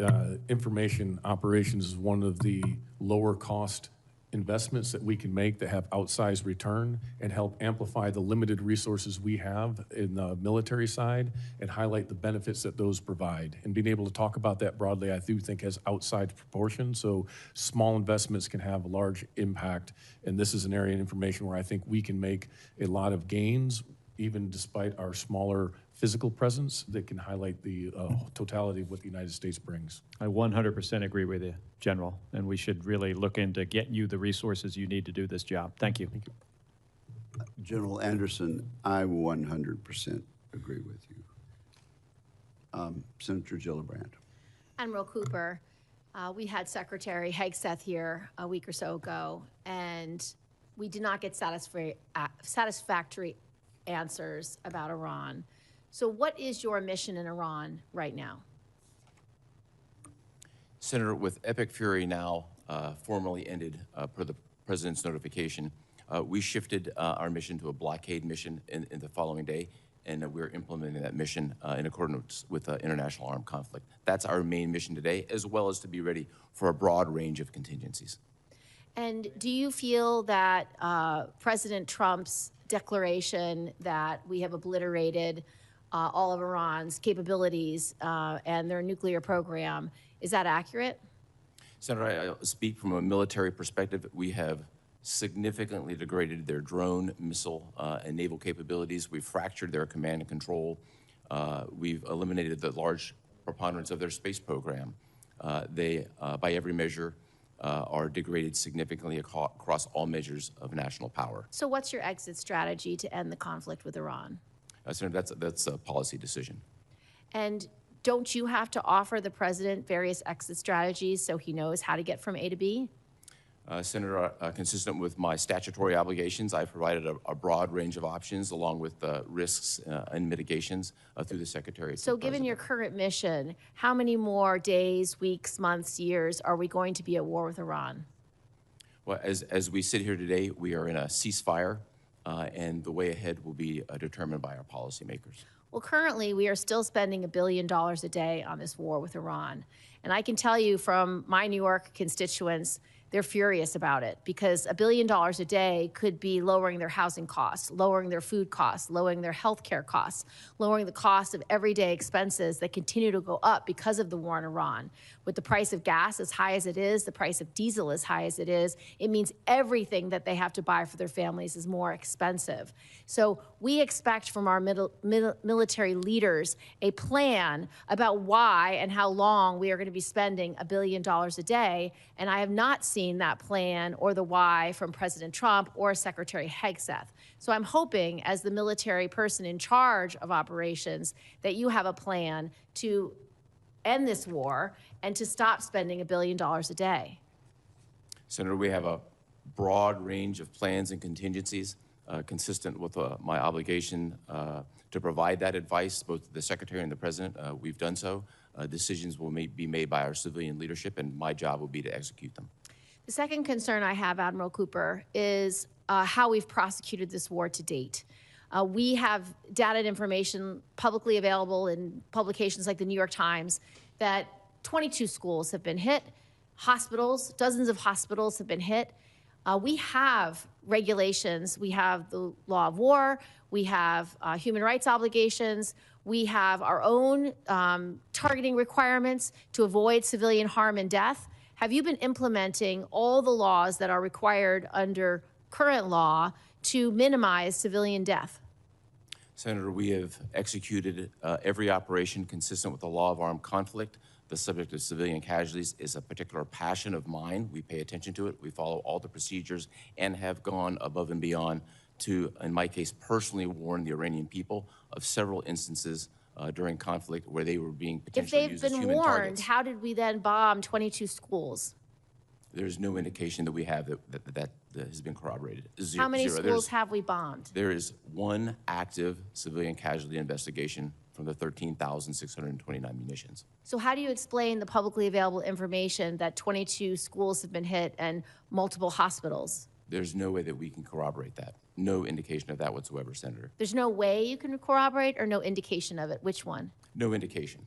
information operations is one of the lower cost investments that we can make that have outsized return and help amplify the limited resources we have in the military side and highlight the benefits that those provide. And being able to talk about that broadly, I do think has outside proportions. So small investments can have a large impact. And this is an area of information where I think we can make a lot of gains, even despite our smaller physical presence, that can highlight the totality of what the United States brings. I 100% agree with you, General, and we should really look into getting you the resources you need to do this job. Thank you. Thank you. General Anderson, I 100% agree with you. Senator Gillibrand. Admiral Cooper, we had Secretary Hegseth here a week or so ago, and we did not get satisfactory answers about Iran. So what is your mission in Iran right now? Senator, with Epic Fury now formally ended per the President's notification, we shifted our mission to a blockade mission in the following day, and we're implementing that mission in accordance with international armed conflict. That's our main mission today, as well as to be ready for a broad range of contingencies. And do you feel that President Trump's declaration that we have obliterated all of Iran's capabilities and their nuclear program, is that accurate? Senator, I speak from a military perspective. We have significantly degraded their drone, missile, and naval capabilities. We've fractured their command and control. We've eliminated the large preponderance of their space program. They, by every measure, are degraded significantly across all measures of national power. So what's your exit strategy to end the conflict with Iran? Senator, that's a policy decision. And don't you have to offer the president various exit strategies so he knows how to get from A to B? Senator, consistent with my statutory obligations, I provided a broad range of options along with risks and mitigations through the Secretary. So given your current mission, how many more days, weeks, months, years are we going to be at war with Iran? Well, as we sit here today, we are in a ceasefire, and the way ahead will be determined by our policymakers. Well, currently, we are still spending $1 billion a day on this war with Iran. And I can tell you from my New York constituents, they're furious about it because $1 billion a day could be lowering their housing costs, lowering their food costs, lowering their health care costs, lowering the cost of everyday expenses that continue to go up because of the war in Iran. With the price of gas as high as it is, the price of diesel as high as it is, it means everything that they have to buy for their families is more expensive. So we expect from our military leaders a plan about why and how long we are going to be spending $1 billion a day, and I have not seen that plan or the why from President Trump or Secretary Hegseth. So I'm hoping, as the military person in charge of operations, that you have a plan to end this war and to stop spending $1 billion a day. Senator, we have a broad range of plans and contingencies consistent with my obligation to provide that advice, both the Secretary and the President. We've done so. Decisions will be made by our civilian leadership, and my job will be to execute them. The second concern I have, Admiral Cooper, is how we've prosecuted this war to date. We have data and information publicly available in publications like the New York Times that 22 schools have been hit, hospitals, dozens of hospitals have been hit. We have regulations, we have the law of war, we have human rights obligations, we have our own targeting requirements to avoid civilian harm and death. Have you been implementing all the laws that are required under current law to minimize civilian death? Senator, we have executed every operation consistent with the law of armed conflict. The subject of civilian casualties is a particular passion of mine. We pay attention to it. We follow all the procedures and have gone above and beyond to, in my case, personally warn the Iranian people of several instances during conflict where they were being potentially used as human targets. If they've been warned, how did we then bomb 22 schools? There's no indication that we have that has been corroborated. Zero. How many schools have we bombed? There is one active civilian casualty investigation from the 13,629 munitions. So how do you explain the publicly available information that 22 schools have been hit and multiple hospitals? There's no way that we can corroborate that. No indication of that whatsoever, Senator. There's no way you can corroborate or no indication of it? Which one? No indication.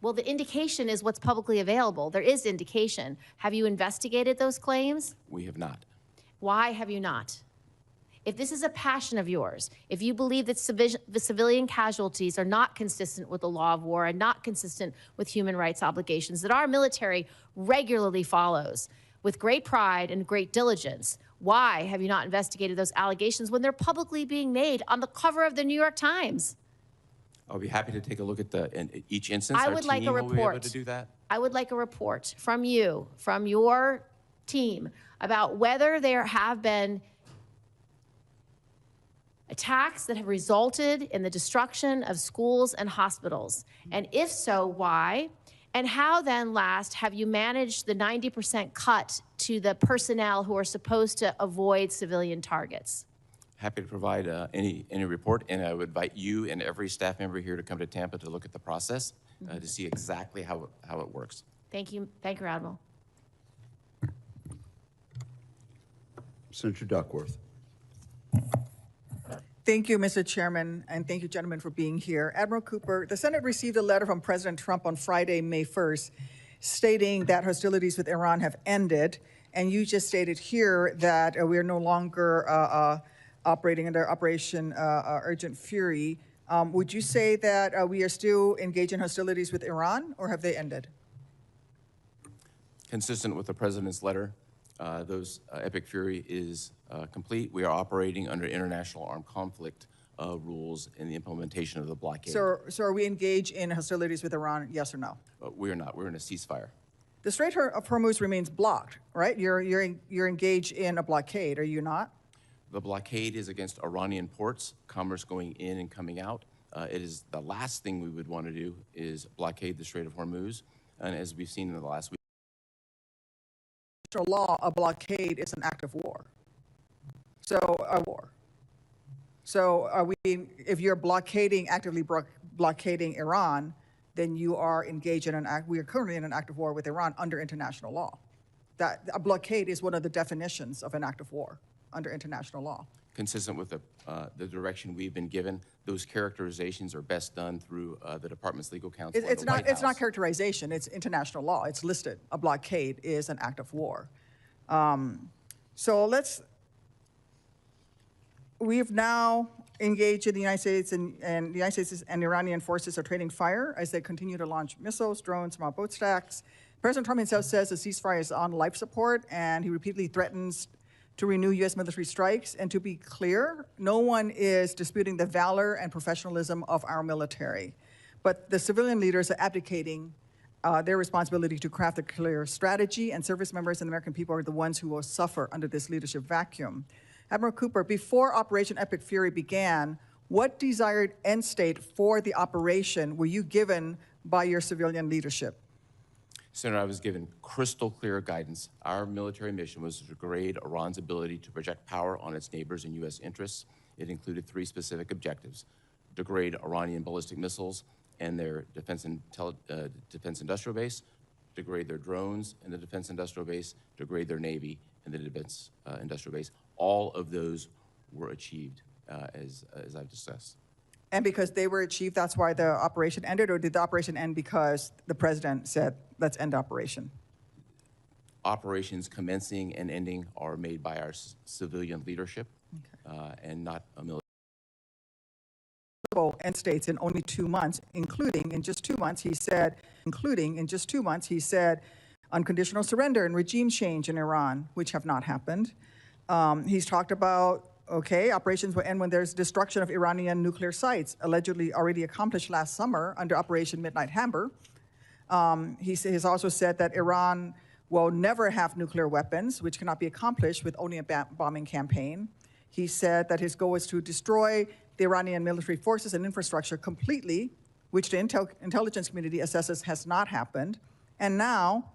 Well, the indication is what's publicly available. There is indication. Have you investigated those claims? We have not. Why have you not? If this is a passion of yours, if you believe that the civilian casualties are not consistent with the law of war and not consistent with human rights obligations that our military regularly follows with great pride and great diligence, why have you not investigated those allegations when they're publicly being made on the cover of the New York Times? I'll be happy to take a look at each instance. I Our would like a team will be able report. to do that. I would like a report from you, from your team, about whether there have been attacks that have resulted in the destruction of schools and hospitals. And if so, why? And how then, last, have you managed the 90% cut to the personnel who are supposed to avoid civilian targets? Happy to provide any report, and I would invite you and every staff member here to come to Tampa to look at the process to see exactly how it works. Thank you, Admiral. Senator Duckworth. Thank you, Mr. Chairman, and thank you, gentlemen, for being here. Admiral Cooper, the Senate received a letter from President Trump on Friday, May 1st, stating that hostilities with Iran have ended, and you just stated here that we are no longer operating under Operation Urgent Fury. Would you say that we are still engaged in hostilities with Iran, or have they ended? Consistent with the President's letter, those Epic Fury is complete. We are operating under international armed conflict rules in the implementation of the blockade. So are we engaged in hostilities with Iran, yes or no? We are not. We're in a ceasefire. The Strait of Hormuz remains blocked, right? You're engaged in a blockade, are you not? The blockade is against Iranian ports, commerce going in and coming out. It is the last thing we would want to do is blockade the Strait of Hormuz. And as we've seen in the last week, law, a blockade is an act of war. So a war. So are we, if you're actively blockading Iran, then you are engaged in we are currently in an act of war with Iran under international law. That a blockade is one of the definitions of an act of war under international law. consistent with the direction we've been given, those characterizations are best done through the department's legal counsel. It's not characterization, it's international law. It's listed. A blockade is an act of war. We've now engaged in the United States, and the United States and Iranian forces are trading fire as they continue to launch missiles, drones, small boat stacks. President Trump himself says the ceasefire is on life support, and he repeatedly threatens to renew U.S. military strikes. And to be clear, no one is disputing the valor and professionalism of our military. But the civilian leaders are abdicating their responsibility to craft a clear strategy, and service members and the American people are the ones who will suffer under this leadership vacuum. Admiral Cooper, before Operation Epic Fury began, what desired end state for the operation were you given by your civilian leadership? Senator, I was given crystal clear guidance. Our military mission was to degrade Iran's ability to project power on its neighbors and U.S. interests. It included 3 specific objectives: degrade Iranian ballistic missiles and their defense industrial base, degrade their drones and the defense industrial base, degrade their Navy and the defense industrial base. All of those were achieved, as I've discussed. And because they were achieved, that's why the operation ended, or did the operation end because the president said, let's end operation? Operations commencing and ending are made by our civilian leadership, and not a military. End states in only 2 months, including in just 2 months, he said, unconditional surrender and regime change in Iran, which have not happened. He's talked about, operations will end when there's destruction of Iranian nuclear sites, allegedly already accomplished last summer under Operation Midnight Hammer. He has also said that Iran will never have nuclear weapons, which cannot be accomplished with only a bombing campaign. He said that his goal is to destroy the Iranian military forces and infrastructure completely, which the intelligence community assesses has not happened. And now,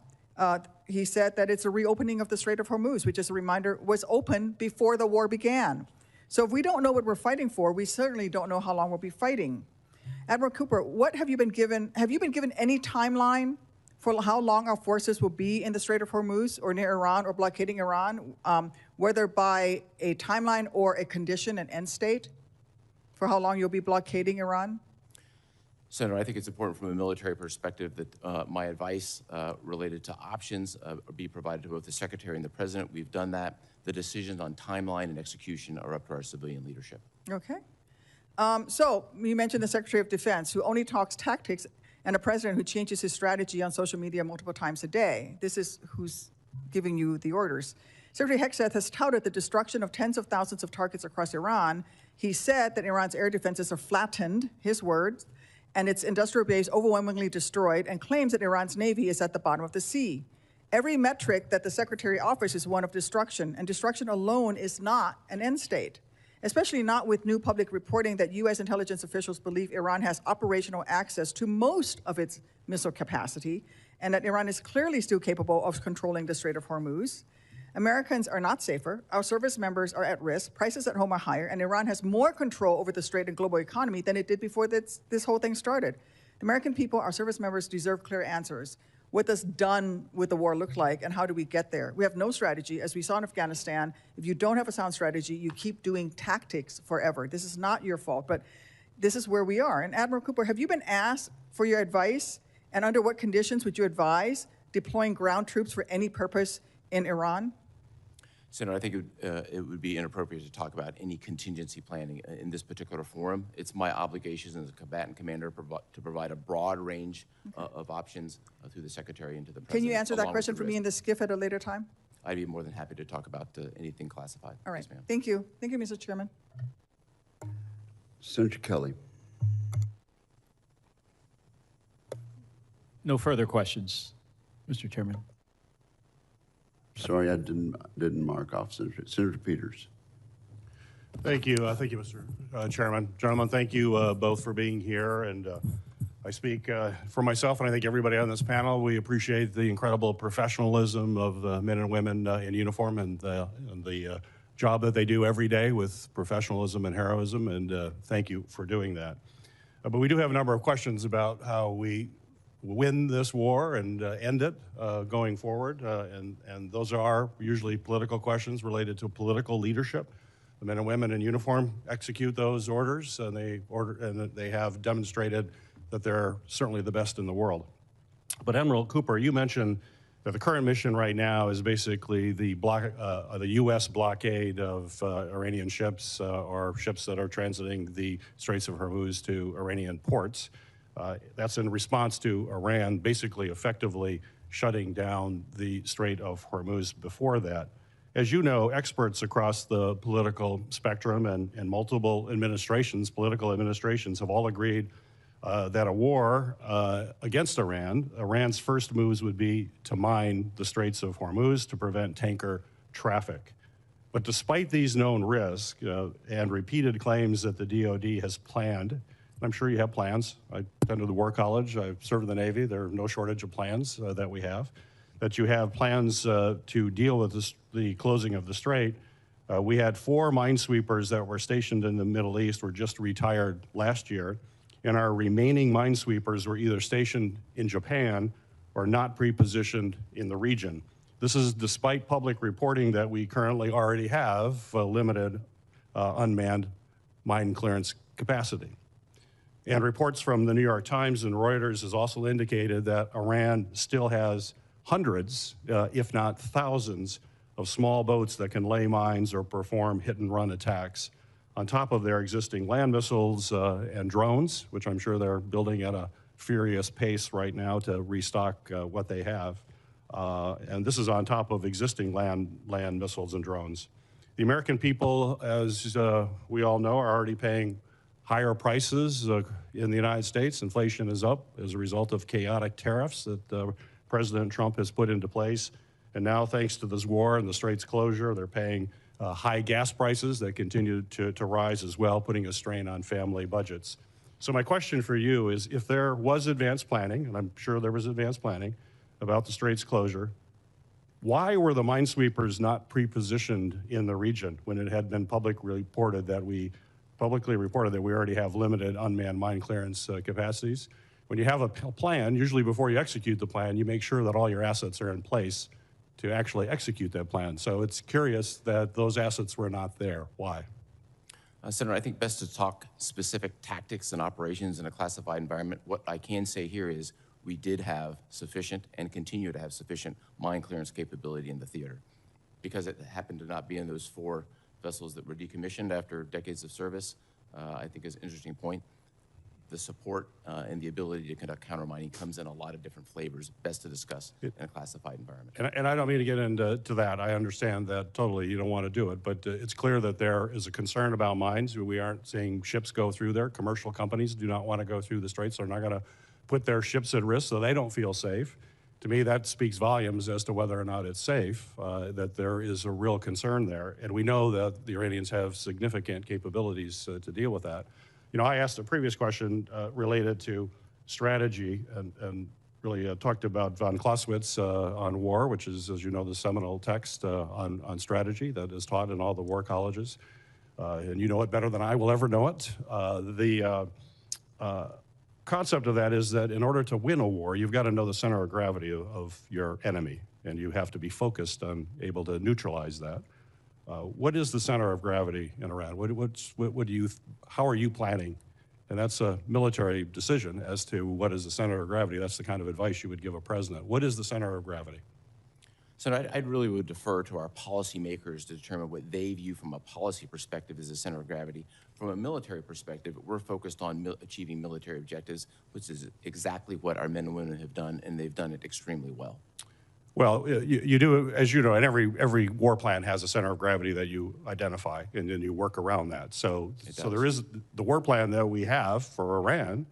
he said that it's a reopening of the Strait of Hormuz, which, as a reminder, was open before the war began. So if we don't know what we're fighting for, we certainly don't know how long we'll be fighting. Admiral Cooper, what have you been given? Have you been given any timeline for how long our forces will be in the Strait of Hormuz or near Iran or blockading Iran, whether by a timeline or a condition, an end state, for how long you'll be blockading Iran? Senator, I think it's important from a military perspective that my advice related to options be provided to both the Secretary and the President. We've done that. The decisions on timeline and execution are up to our civilian leadership. Okay. So you mentioned the Secretary of Defense, who only talks tactics, and a president who changes his strategy on social media multiple times a day. This is who's giving you the orders. Secretary Hegseth has touted the destruction of tens of thousands of targets across Iran. He said that Iran's air defenses are flattened, his words, and its industrial base overwhelmingly destroyed, and claims that Iran's Navy is at the bottom of the sea. Every metric that the Secretary offers is one of destruction, and destruction alone is not an end state, especially not with new public reporting that U.S. intelligence officials believe Iran has operational access to most of its missile capacity, and that Iran is clearly still capable of controlling the Strait of Hormuz. Americans are not safer, our service members are at risk, prices at home are higher, and Iran has more control over the Strait and global economy than it did before this whole thing started. The American people, our service members, deserve clear answers. What does done with the war look like, and how do we get there? We have no strategy. As we saw in Afghanistan, if you don't have a sound strategy, you keep doing tactics forever. This is not your fault, but this is where we are. And Admiral Cooper, have you been asked for your advice, and under what conditions would you advise deploying ground troops for any purpose in Iran? Senator, I think it would be inappropriate to talk about any contingency planning in this particular forum. It's my obligation as a combatant commander to provide a broad range of options through the Secretary and to the President. Can you answer that question for me in the skiff at a later time? I'd be more than happy to talk about anything classified. All right. Yes, ma'am. Thank you. Thank you, Mr. Chairman. Senator Kelly. No further questions, Mr. Chairman. Sorry, I didn't mark off Senator Peters. Thank you, Mr. Chairman. Gentlemen, thank you both for being here. And I speak for myself, and I think everybody on this panel. We appreciate the incredible professionalism of the men and women in uniform and the job that they do every day with professionalism and heroism. And thank you for doing that. But we do have a number of questions about how we win this war and end it going forward. And those are usually political questions related to political leadership. The men and women in uniform execute those orders, and they have demonstrated that they're certainly the best in the world. But Admiral Cooper, you mentioned that the current mission right now is basically the U.S. blockade of Iranian ships or ships that are transiting the Straits of Hormuz to Iranian ports. That's in response to Iran basically effectively shutting down the Strait of Hormuz before that. As you know, experts across the political spectrum and multiple administrations, political administrations, have all agreed that a war against Iran's first moves would be to mine the Straits of Hormuz to prevent tanker traffic. But despite these known risks and repeated claims that the DoD has planned, I'm sure you have plans. I attended the War College. I've served in the Navy. There are no shortage of plans that we have. That you have plans to deal with the closing of the strait. We had 4 minesweepers that were stationed in the Middle East were just retired last year, and our remaining minesweepers were either stationed in Japan or not pre-positioned in the region. This is despite public reporting that we currently already have limited unmanned mine clearance capacity. And reports from the New York Times and Reuters has also indicated that Iran still has hundreds, if not thousands, of small boats that can lay mines or perform hit-and-run attacks on top of their existing land missiles and drones, which I'm sure they're building at a furious pace right now to restock what they have. And this is on top of existing land missiles and drones. The American people, as we all know, are already paying higher prices in the United States. Inflation is up as a result of chaotic tariffs that President Trump has put into place. And now, thanks to this war and the Straits closure, they're paying high gas prices that continue to rise as well, putting a strain on family budgets. So my question for you is, if there was advanced planning, and I'm sure there was advanced planning about the Straits closure, why were the minesweepers not pre-positioned in the region when it had been publicly reported that we already have limited unmanned mine clearance capacities? When you have a plan, usually before you execute the plan, you make sure that all your assets are in place to actually execute that plan. So it's curious that those assets were not there. Why? Senator, I think best to talk specific tactics and operations in a classified environment. What I can say here is we did have sufficient and continue to have sufficient mine clearance capability in the theater. Because it happened to not be in those 4 vessels that were decommissioned after decades of service, I think is an interesting point. The support and the ability to conduct countermining comes in a lot of different flavors, best to discuss in a classified environment. And I don't mean to get into that. I understand that totally. You don't want to do it. But it's clear that there is a concern about mines. We aren't seeing ships go through there. Commercial companies do not want to go through the straits. They're not going to put their ships at risk so they don't feel safe. To me, that speaks volumes as to whether or not it's safe, that there is a real concern there. And we know that the Iranians have significant capabilities to deal with that. You know, I asked a previous question related to strategy and really talked about von Clausewitz on war, which is, as you know, the seminal text on strategy that is taught in all the war colleges. And you know it better than I will ever know it. The concept of that is that in order to win a war, you've got to know the center of gravity of your enemy, and you have to be focused on able to neutralize that. What is the center of gravity in Iran? How are you planning? And that's a military decision as to what is the center of gravity. That's the kind of advice you would give a president. What is the center of gravity? So I really would defer to our policymakers to determine what they view from a policy perspective as the center of gravity. From a military perspective, we're focused on achieving military objectives, which is exactly what our men and women have done, and they've done it extremely well. Well, you do, as you know, and every war plan has a center of gravity that you identify, and then you work around that. So there is the war plan that we have for Iran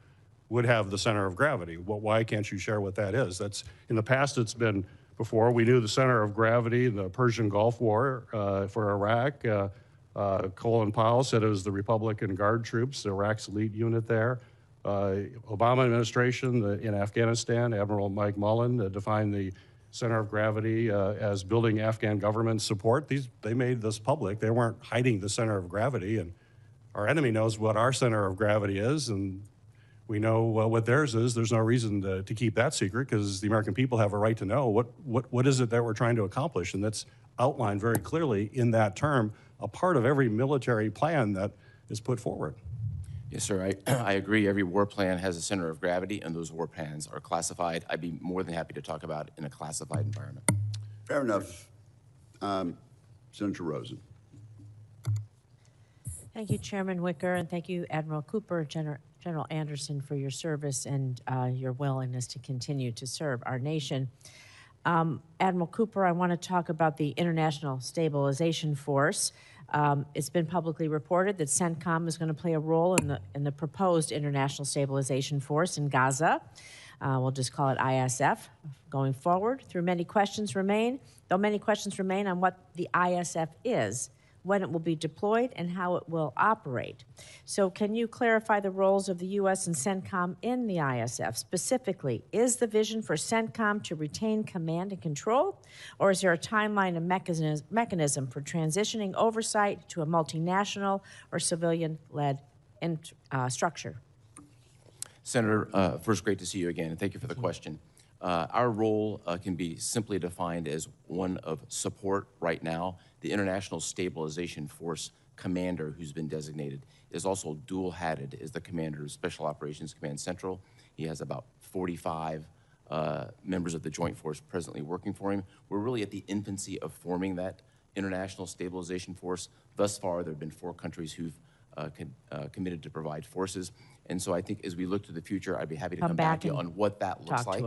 would have the center of gravity. Well, why can't you share what that is? That's in the past. It's been before we knew the center of gravity in the Persian Gulf War for Iraq. Colin Powell said it was the Republican Guard troops, Iraq's elite unit there. Obama administration in Afghanistan, Admiral Mike Mullen defined the center of gravity as building Afghan government support. They made this public. They weren't hiding the center of gravity, and our enemy knows what our center of gravity is, and we know what theirs is. There's no reason to keep that secret because the American people have a right to know what is it that we're trying to accomplish, and that's outlined very clearly in that term, a part of every military plan that is put forward. Yes, sir. I agree. Every war plan has a center of gravity, and those war plans are classified. I'd be more than happy to talk about it in a classified environment. Fair enough. Senator Rosen. Thank you, Chairman Wicker, and thank you, Admiral Cooper, General Anderson, for your service and your willingness to continue to serve our nation. Admiral Cooper, I want to talk about the International Stabilization Force. It's been publicly reported that CENTCOM is going to play a role in the proposed International Stabilization Force in Gaza. We'll just call it ISF going forward. Though many questions remain on what the ISF is, when it will be deployed, and how it will operate. So can you clarify the roles of the U.S. and CENTCOM in the ISF? Specifically, is the vision for CENTCOM to retain command and control, or is there a timeline and mechanism for transitioning oversight to a multinational or civilian-led structure? Senator, first, great to see you again, and thank you for the question. Our role can be simply defined as one of support right now. The International Stabilization Force commander who's been designated is also dual-hatted as the commander of Special Operations Command Central. He has about 45 members of the Joint Force presently working for him. We're really at the infancy of forming that International Stabilization Force. Thus far, there have been 4 countries who've committed to provide forces. And so I think as we look to the future, I'd be happy to come back to you on what that looks like.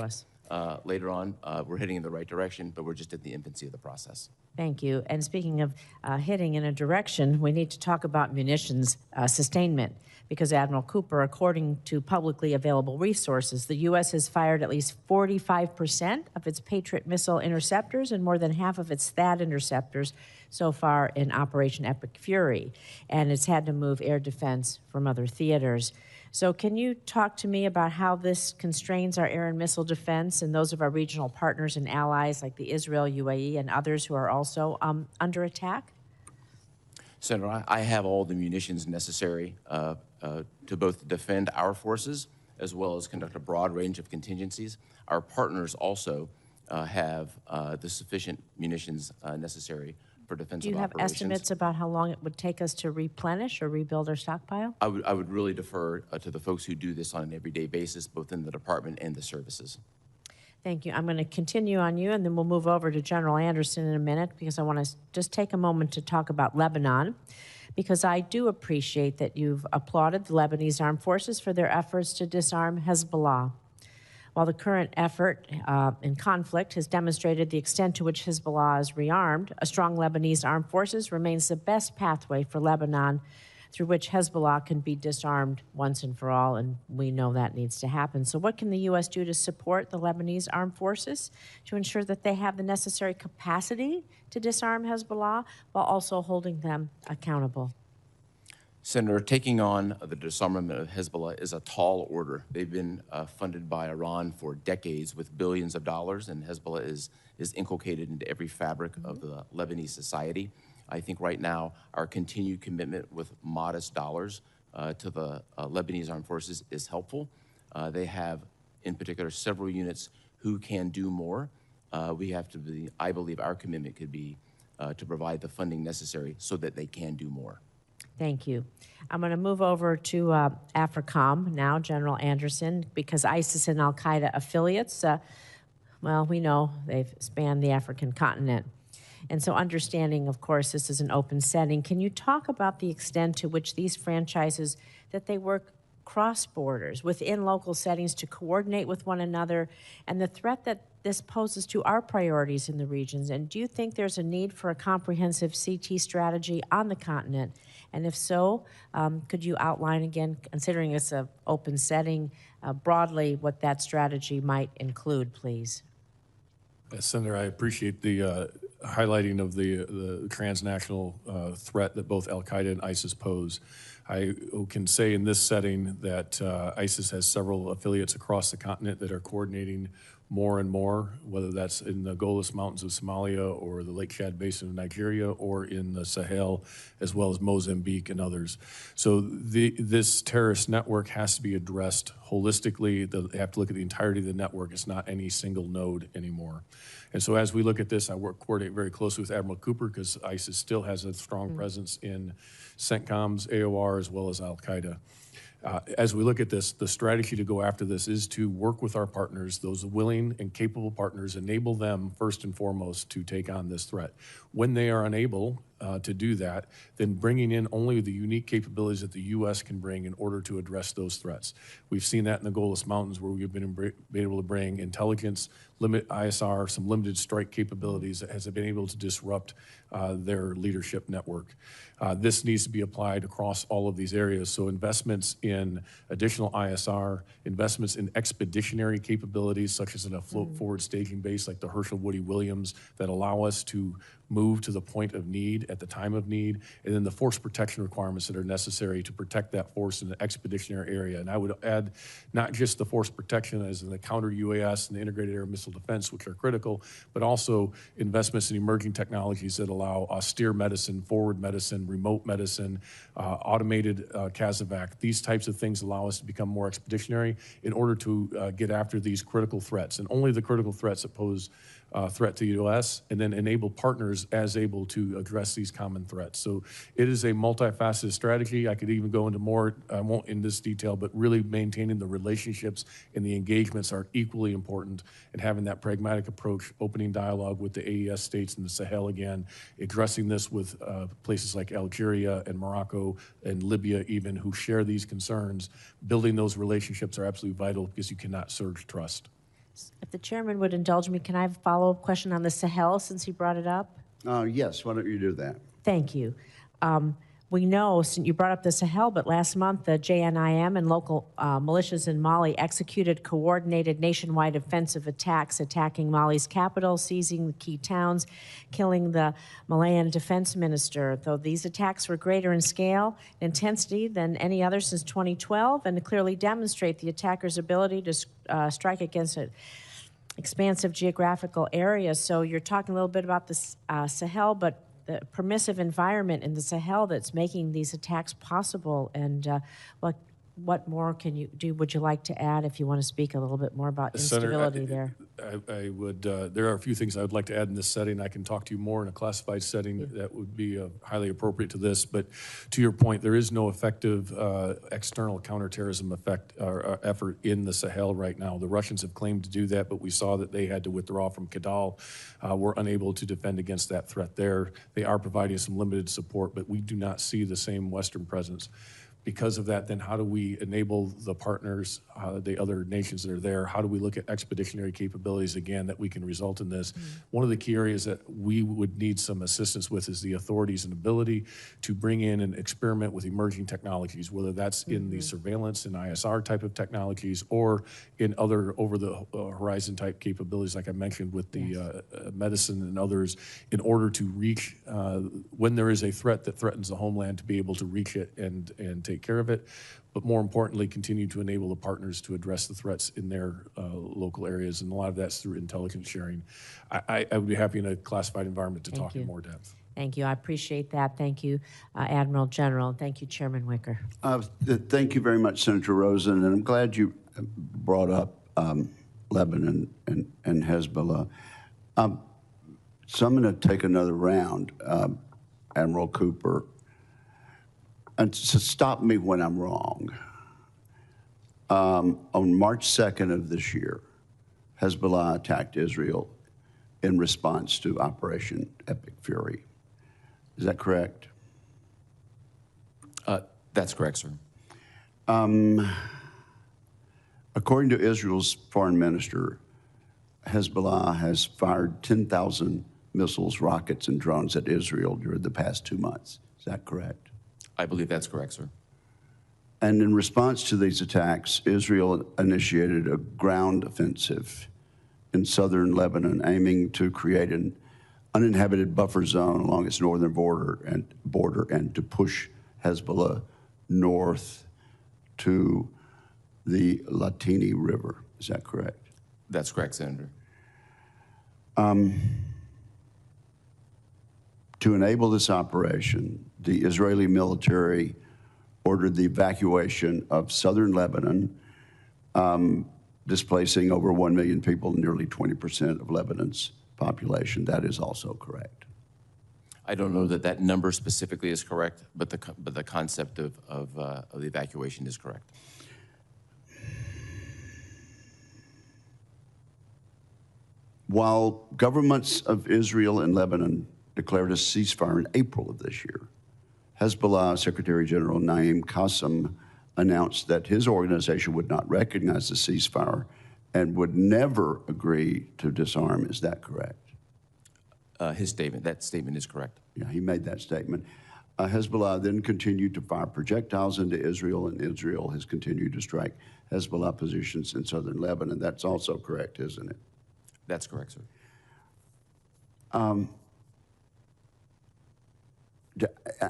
Later on. We're heading in the right direction, but we're just at the infancy of the process. Thank you. And speaking of heading in a direction, we need to talk about munitions sustainment, because Admiral Cooper, according to publicly available resources, the U.S. has fired at least 45% of its Patriot missile interceptors and more than half of its THAAD interceptors so far in Operation Epic Fury, and it's had to move air defense from other theaters. So can you talk to me about how this constrains our air and missile defense and those of our regional partners and allies like the Israel, UAE, and others who are also under attack? Senator, I have all the munitions necessary to both defend our forces as well as conduct a broad range of contingencies. Our partners also have the sufficient munitions necessary for defensive Do you have operations. estimates about how long it would take us to replenish or rebuild our stockpile? I would really defer to the folks who do this on an everyday basis, both in the department and the services. Thank you. I'm going to continue on you, and then we'll move over to General Anderson in a minute, because I want to just take a moment to talk about Lebanon, because I do appreciate that you've applauded the Lebanese armed forces for their efforts to disarm Hezbollah. While the current effort in conflict has demonstrated the extent to which Hezbollah is rearmed, a strong Lebanese armed forces remains the best pathway for Lebanon through which Hezbollah can be disarmed once and for all, and we know that needs to happen. So what can the U.S. do to support the Lebanese armed forces to ensure that they have the necessary capacity to disarm Hezbollah while also holding them accountable? Senator, taking on the disarmament of Hezbollah is a tall order. They've been funded by Iran for decades with billions of dollars, and Hezbollah is inculcated into every fabric of the Lebanese society. I think right now our continued commitment with modest dollars to the Lebanese armed forces is helpful. They have, in particular, several units who can do more. We have to be, I believe our commitment could be to provide the funding necessary so that they can do more. Thank you. I'm going to move over to AFRICOM now, General Anderson, because ISIS and al-Qaeda affiliates, well, we know they've spanned the African continent. And so understanding, of course, this is an open setting, can you talk about the extent to which these franchises, that they work cross borders within local settings to coordinate with one another, and the threat that this poses to our priorities in the regions? And do you think there's a need for a comprehensive CT strategy on the continent? And if so, could you outline again, considering it's an open setting, broadly what that strategy might include, please? Yes, Senator, I appreciate the highlighting of the transnational threat that both al-Qaeda and ISIS pose. I can say in this setting that ISIS has several affiliates across the continent that are coordinating more and more, whether that's in the Golis Mountains of Somalia or the Lake Chad Basin of Nigeria or in the Sahel, as well as Mozambique and others. So this terrorist network has to be addressed holistically. They have to look at the entirety of the network. It's not any single node anymore. And so as we look at this, I coordinate very closely with Admiral Cooper, because ISIS still has a strong presence in CENTCOM's AOR as well as al-Qaeda. As we look at this, the strategy to go after this is to work with our partners, those willing and capable partners, enable them first and foremost to take on this threat. When they are unable to do that, then bringing in only the unique capabilities that the U.S. can bring in order to address those threats. We've seen that in the Golis Mountains, where we've been able to bring intelligence, ISR, some limited strike capabilities that has been able to disrupt their leadership network. This needs to be applied across all of these areas. So investments in additional ISR, investments in expeditionary capabilities, such as in a float forward staging base like the Herschel Woody Williams, that allow us to move to the point of need at the time of need, and then the force protection requirements that are necessary to protect that force in the expeditionary area. And I would add not just the force protection as in the counter-UAS and the integrated air missile defense, which are critical, but also investments in emerging technologies that allow austere medicine, forward medicine, remote medicine, automated CASEVAC. These types of things allow us to become more expeditionary in order to get after these critical threats, and only the critical threats that pose threat to the U.S., and then enable partners as able to address these common threats. So it is a multifaceted strategy. I could even go into more, I won't in this detail, but really maintaining the relationships and the engagements are equally important, and having that pragmatic approach, opening dialogue with the AES states and the Sahel again, addressing this with places like Algeria and Morocco and Libya even, who share these concerns. Building those relationships are absolutely vital, because you cannot surge trust. If the chairman would indulge me, can I have a follow-up question on the Sahel, since he brought it up? Yes, why don't you do that? Thank you. We know, you brought up the Sahel, but last month the JNIM and local militias in Mali executed coordinated nationwide offensive attacks, attacking Mali's capital, seizing the key towns, killing the Malian defense minister. Though these attacks were greater in scale and intensity than any other since 2012, and clearly demonstrate the attackers' ability to strike against an expansive geographical area. So you're talking a little bit about the Sahel, but the permissive environment in the Sahel that's making these attacks possible, and what what more can you do? Would you like to add if you want to speak a little bit more about Senator, instability there? I would, there are a few things I would like to add in this setting. I can talk to you more in a classified setting that would be highly appropriate to this. But to your point, there is no effective external counterterrorism effort in the Sahel right now. The Russians have claimed to do that, but we saw that they had to withdraw from Kidal. We're unable to defend against that threat there. They are providing some limited support, but we do not see the same Western presence. Because of that, then how do we enable the partners, the other nations that are there? How do we look at expeditionary capabilities again that we can result in this? One of the key areas that we would need some assistance with is the authorities and ability to bring in and experiment with emerging technologies, whether that's in the surveillance and ISR type of technologies or in other over-the-horizon type capabilities, like I mentioned with the medicine and others, in order to reach, when there is a threat that threatens the homeland, to be able to reach it and take care of it, but more importantly, continue to enable the partners to address the threats in their local areas, and a lot of that's through intelligence sharing. I would be happy in a classified environment to talk in more depth. Thank you. I appreciate that. Thank you, Admiral General. Thank you, Chairman Wicker. Thank you very much, Senator Rosen, and I'm glad you brought up Lebanon and Hezbollah. So I'm going to take another round, Admiral Cooper. And to stop me when I'm wrong, on March 2nd of this year, Hezbollah attacked Israel in response to Operation Epic Fury. Is that correct? That's correct, sir. According to Israel's foreign minister, Hezbollah has fired 10,000 missiles, rockets, and drones at Israel during the past 2 months. Is that correct? I believe that's correct, sir. And in response to these attacks, Israel initiated a ground offensive in southern Lebanon, aiming to create an uninhabited buffer zone along its northern border and to push Hezbollah north to the Latini River. Is that correct? That's correct, Senator. To enable this operation, the Israeli military ordered the evacuation of southern Lebanon, displacing over 1 million people, nearly 20% of Lebanon's population. That is also correct. I don't know that that number specifically is correct, but the concept of the evacuation is correct. While governments of Israel and Lebanon declared a ceasefire in April of this year, Hezbollah Secretary General Naim Qassem announced that his organization would not recognize the ceasefire and would never agree to disarm. Is that correct? That statement is correct. Yeah, he made that statement. Hezbollah then continued to fire projectiles into Israel, and Israel has continued to strike Hezbollah positions in southern Lebanon. That's also correct, isn't it? That's correct, sir.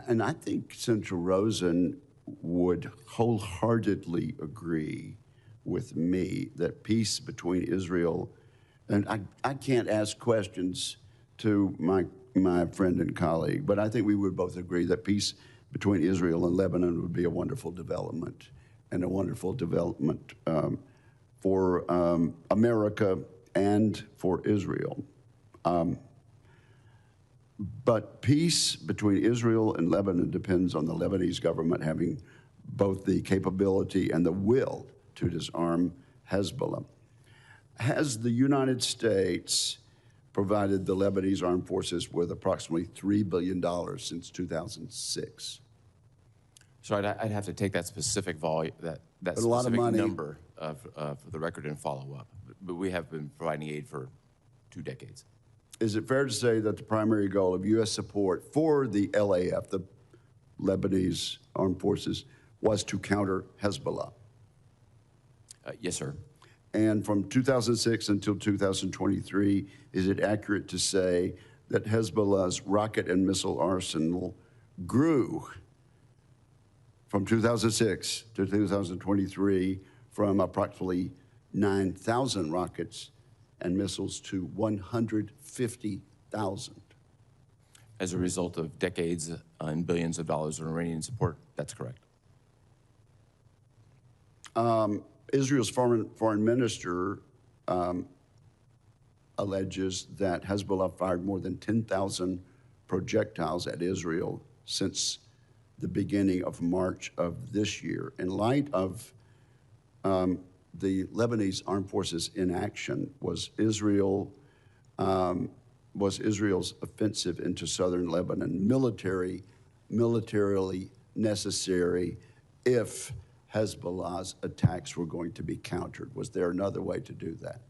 And I think Senator Rosen would wholeheartedly agree with me that peace between Israel, and I can't ask questions to my friend and colleague, but I think we would both agree that peace between Israel and Lebanon would be a wonderful development, and a wonderful development for America and for Israel. But peace between Israel and Lebanon depends on the Lebanese government having both the capability and the will to disarm Hezbollah. Has the United States provided the Lebanese armed forces with approximately $3 billion since 2006? So I'd have to take that specific volume, that a lot of specific money. number for the record and follow up. But we have been providing aid for 2 decades. Is it fair to say that the primary goal of U.S. support for the LAF, the Lebanese armed forces, was to counter Hezbollah? Yes, sir. And from 2006 until 2023, is it accurate to say that Hezbollah's rocket and missile arsenal grew from 2006 to 2023 from approximately 9,000 rockets and missiles to 150,000? As a result of decades and billions of dollars of Iranian support, that's correct. Israel's foreign minister alleges that Hezbollah fired more than 10,000 projectiles at Israel since the beginning of March of this year. In light of the Lebanese armed forces inaction, was Israel's offensive into southern Lebanon militarily necessary if Hezbollah's attacks were going to be countered? Was there another way to do that?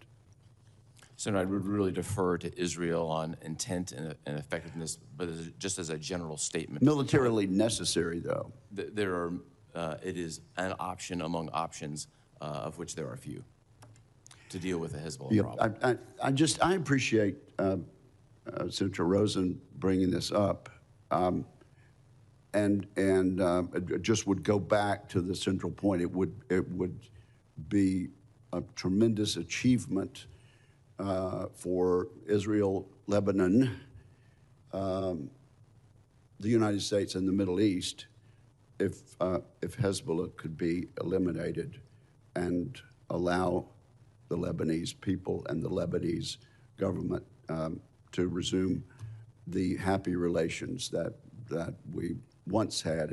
Senator, I would really defer to Israel on intent and effectiveness, but just as a general statement. Militarily necessary, though. There are, it is an option among options, of which there are few, to deal with the Hezbollah problem. I appreciate Senator Rosen bringing this up, and it just would go back to the central point. It would be a tremendous achievement for Israel, Lebanon, the United States, and the Middle East if Hezbollah could be eliminated and allow the Lebanese people and the Lebanese government to resume the happy relations that we once had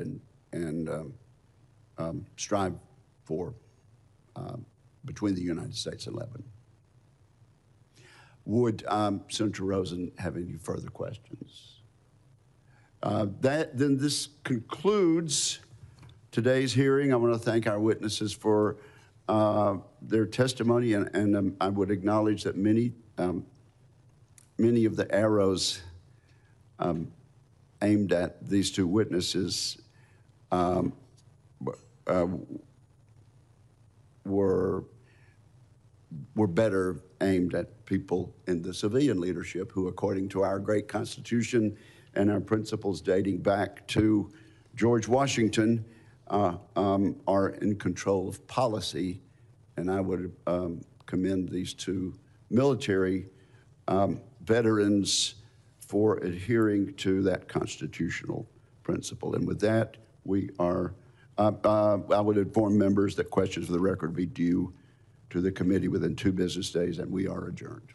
and strive for between the United States and Lebanon. Would Senator Rosen have any further questions? Then this concludes today's hearing. I want to thank our witnesses for their testimony, and I would acknowledge that many of the arrows aimed at these two witnesses were better aimed at people in the civilian leadership who, according to our great Constitution and our principles dating back to George Washington, are in control of policy. And I would commend these two military veterans for adhering to that constitutional principle. And with that, I would inform members that questions for the record be due to the committee within 2 business days, and we are adjourned.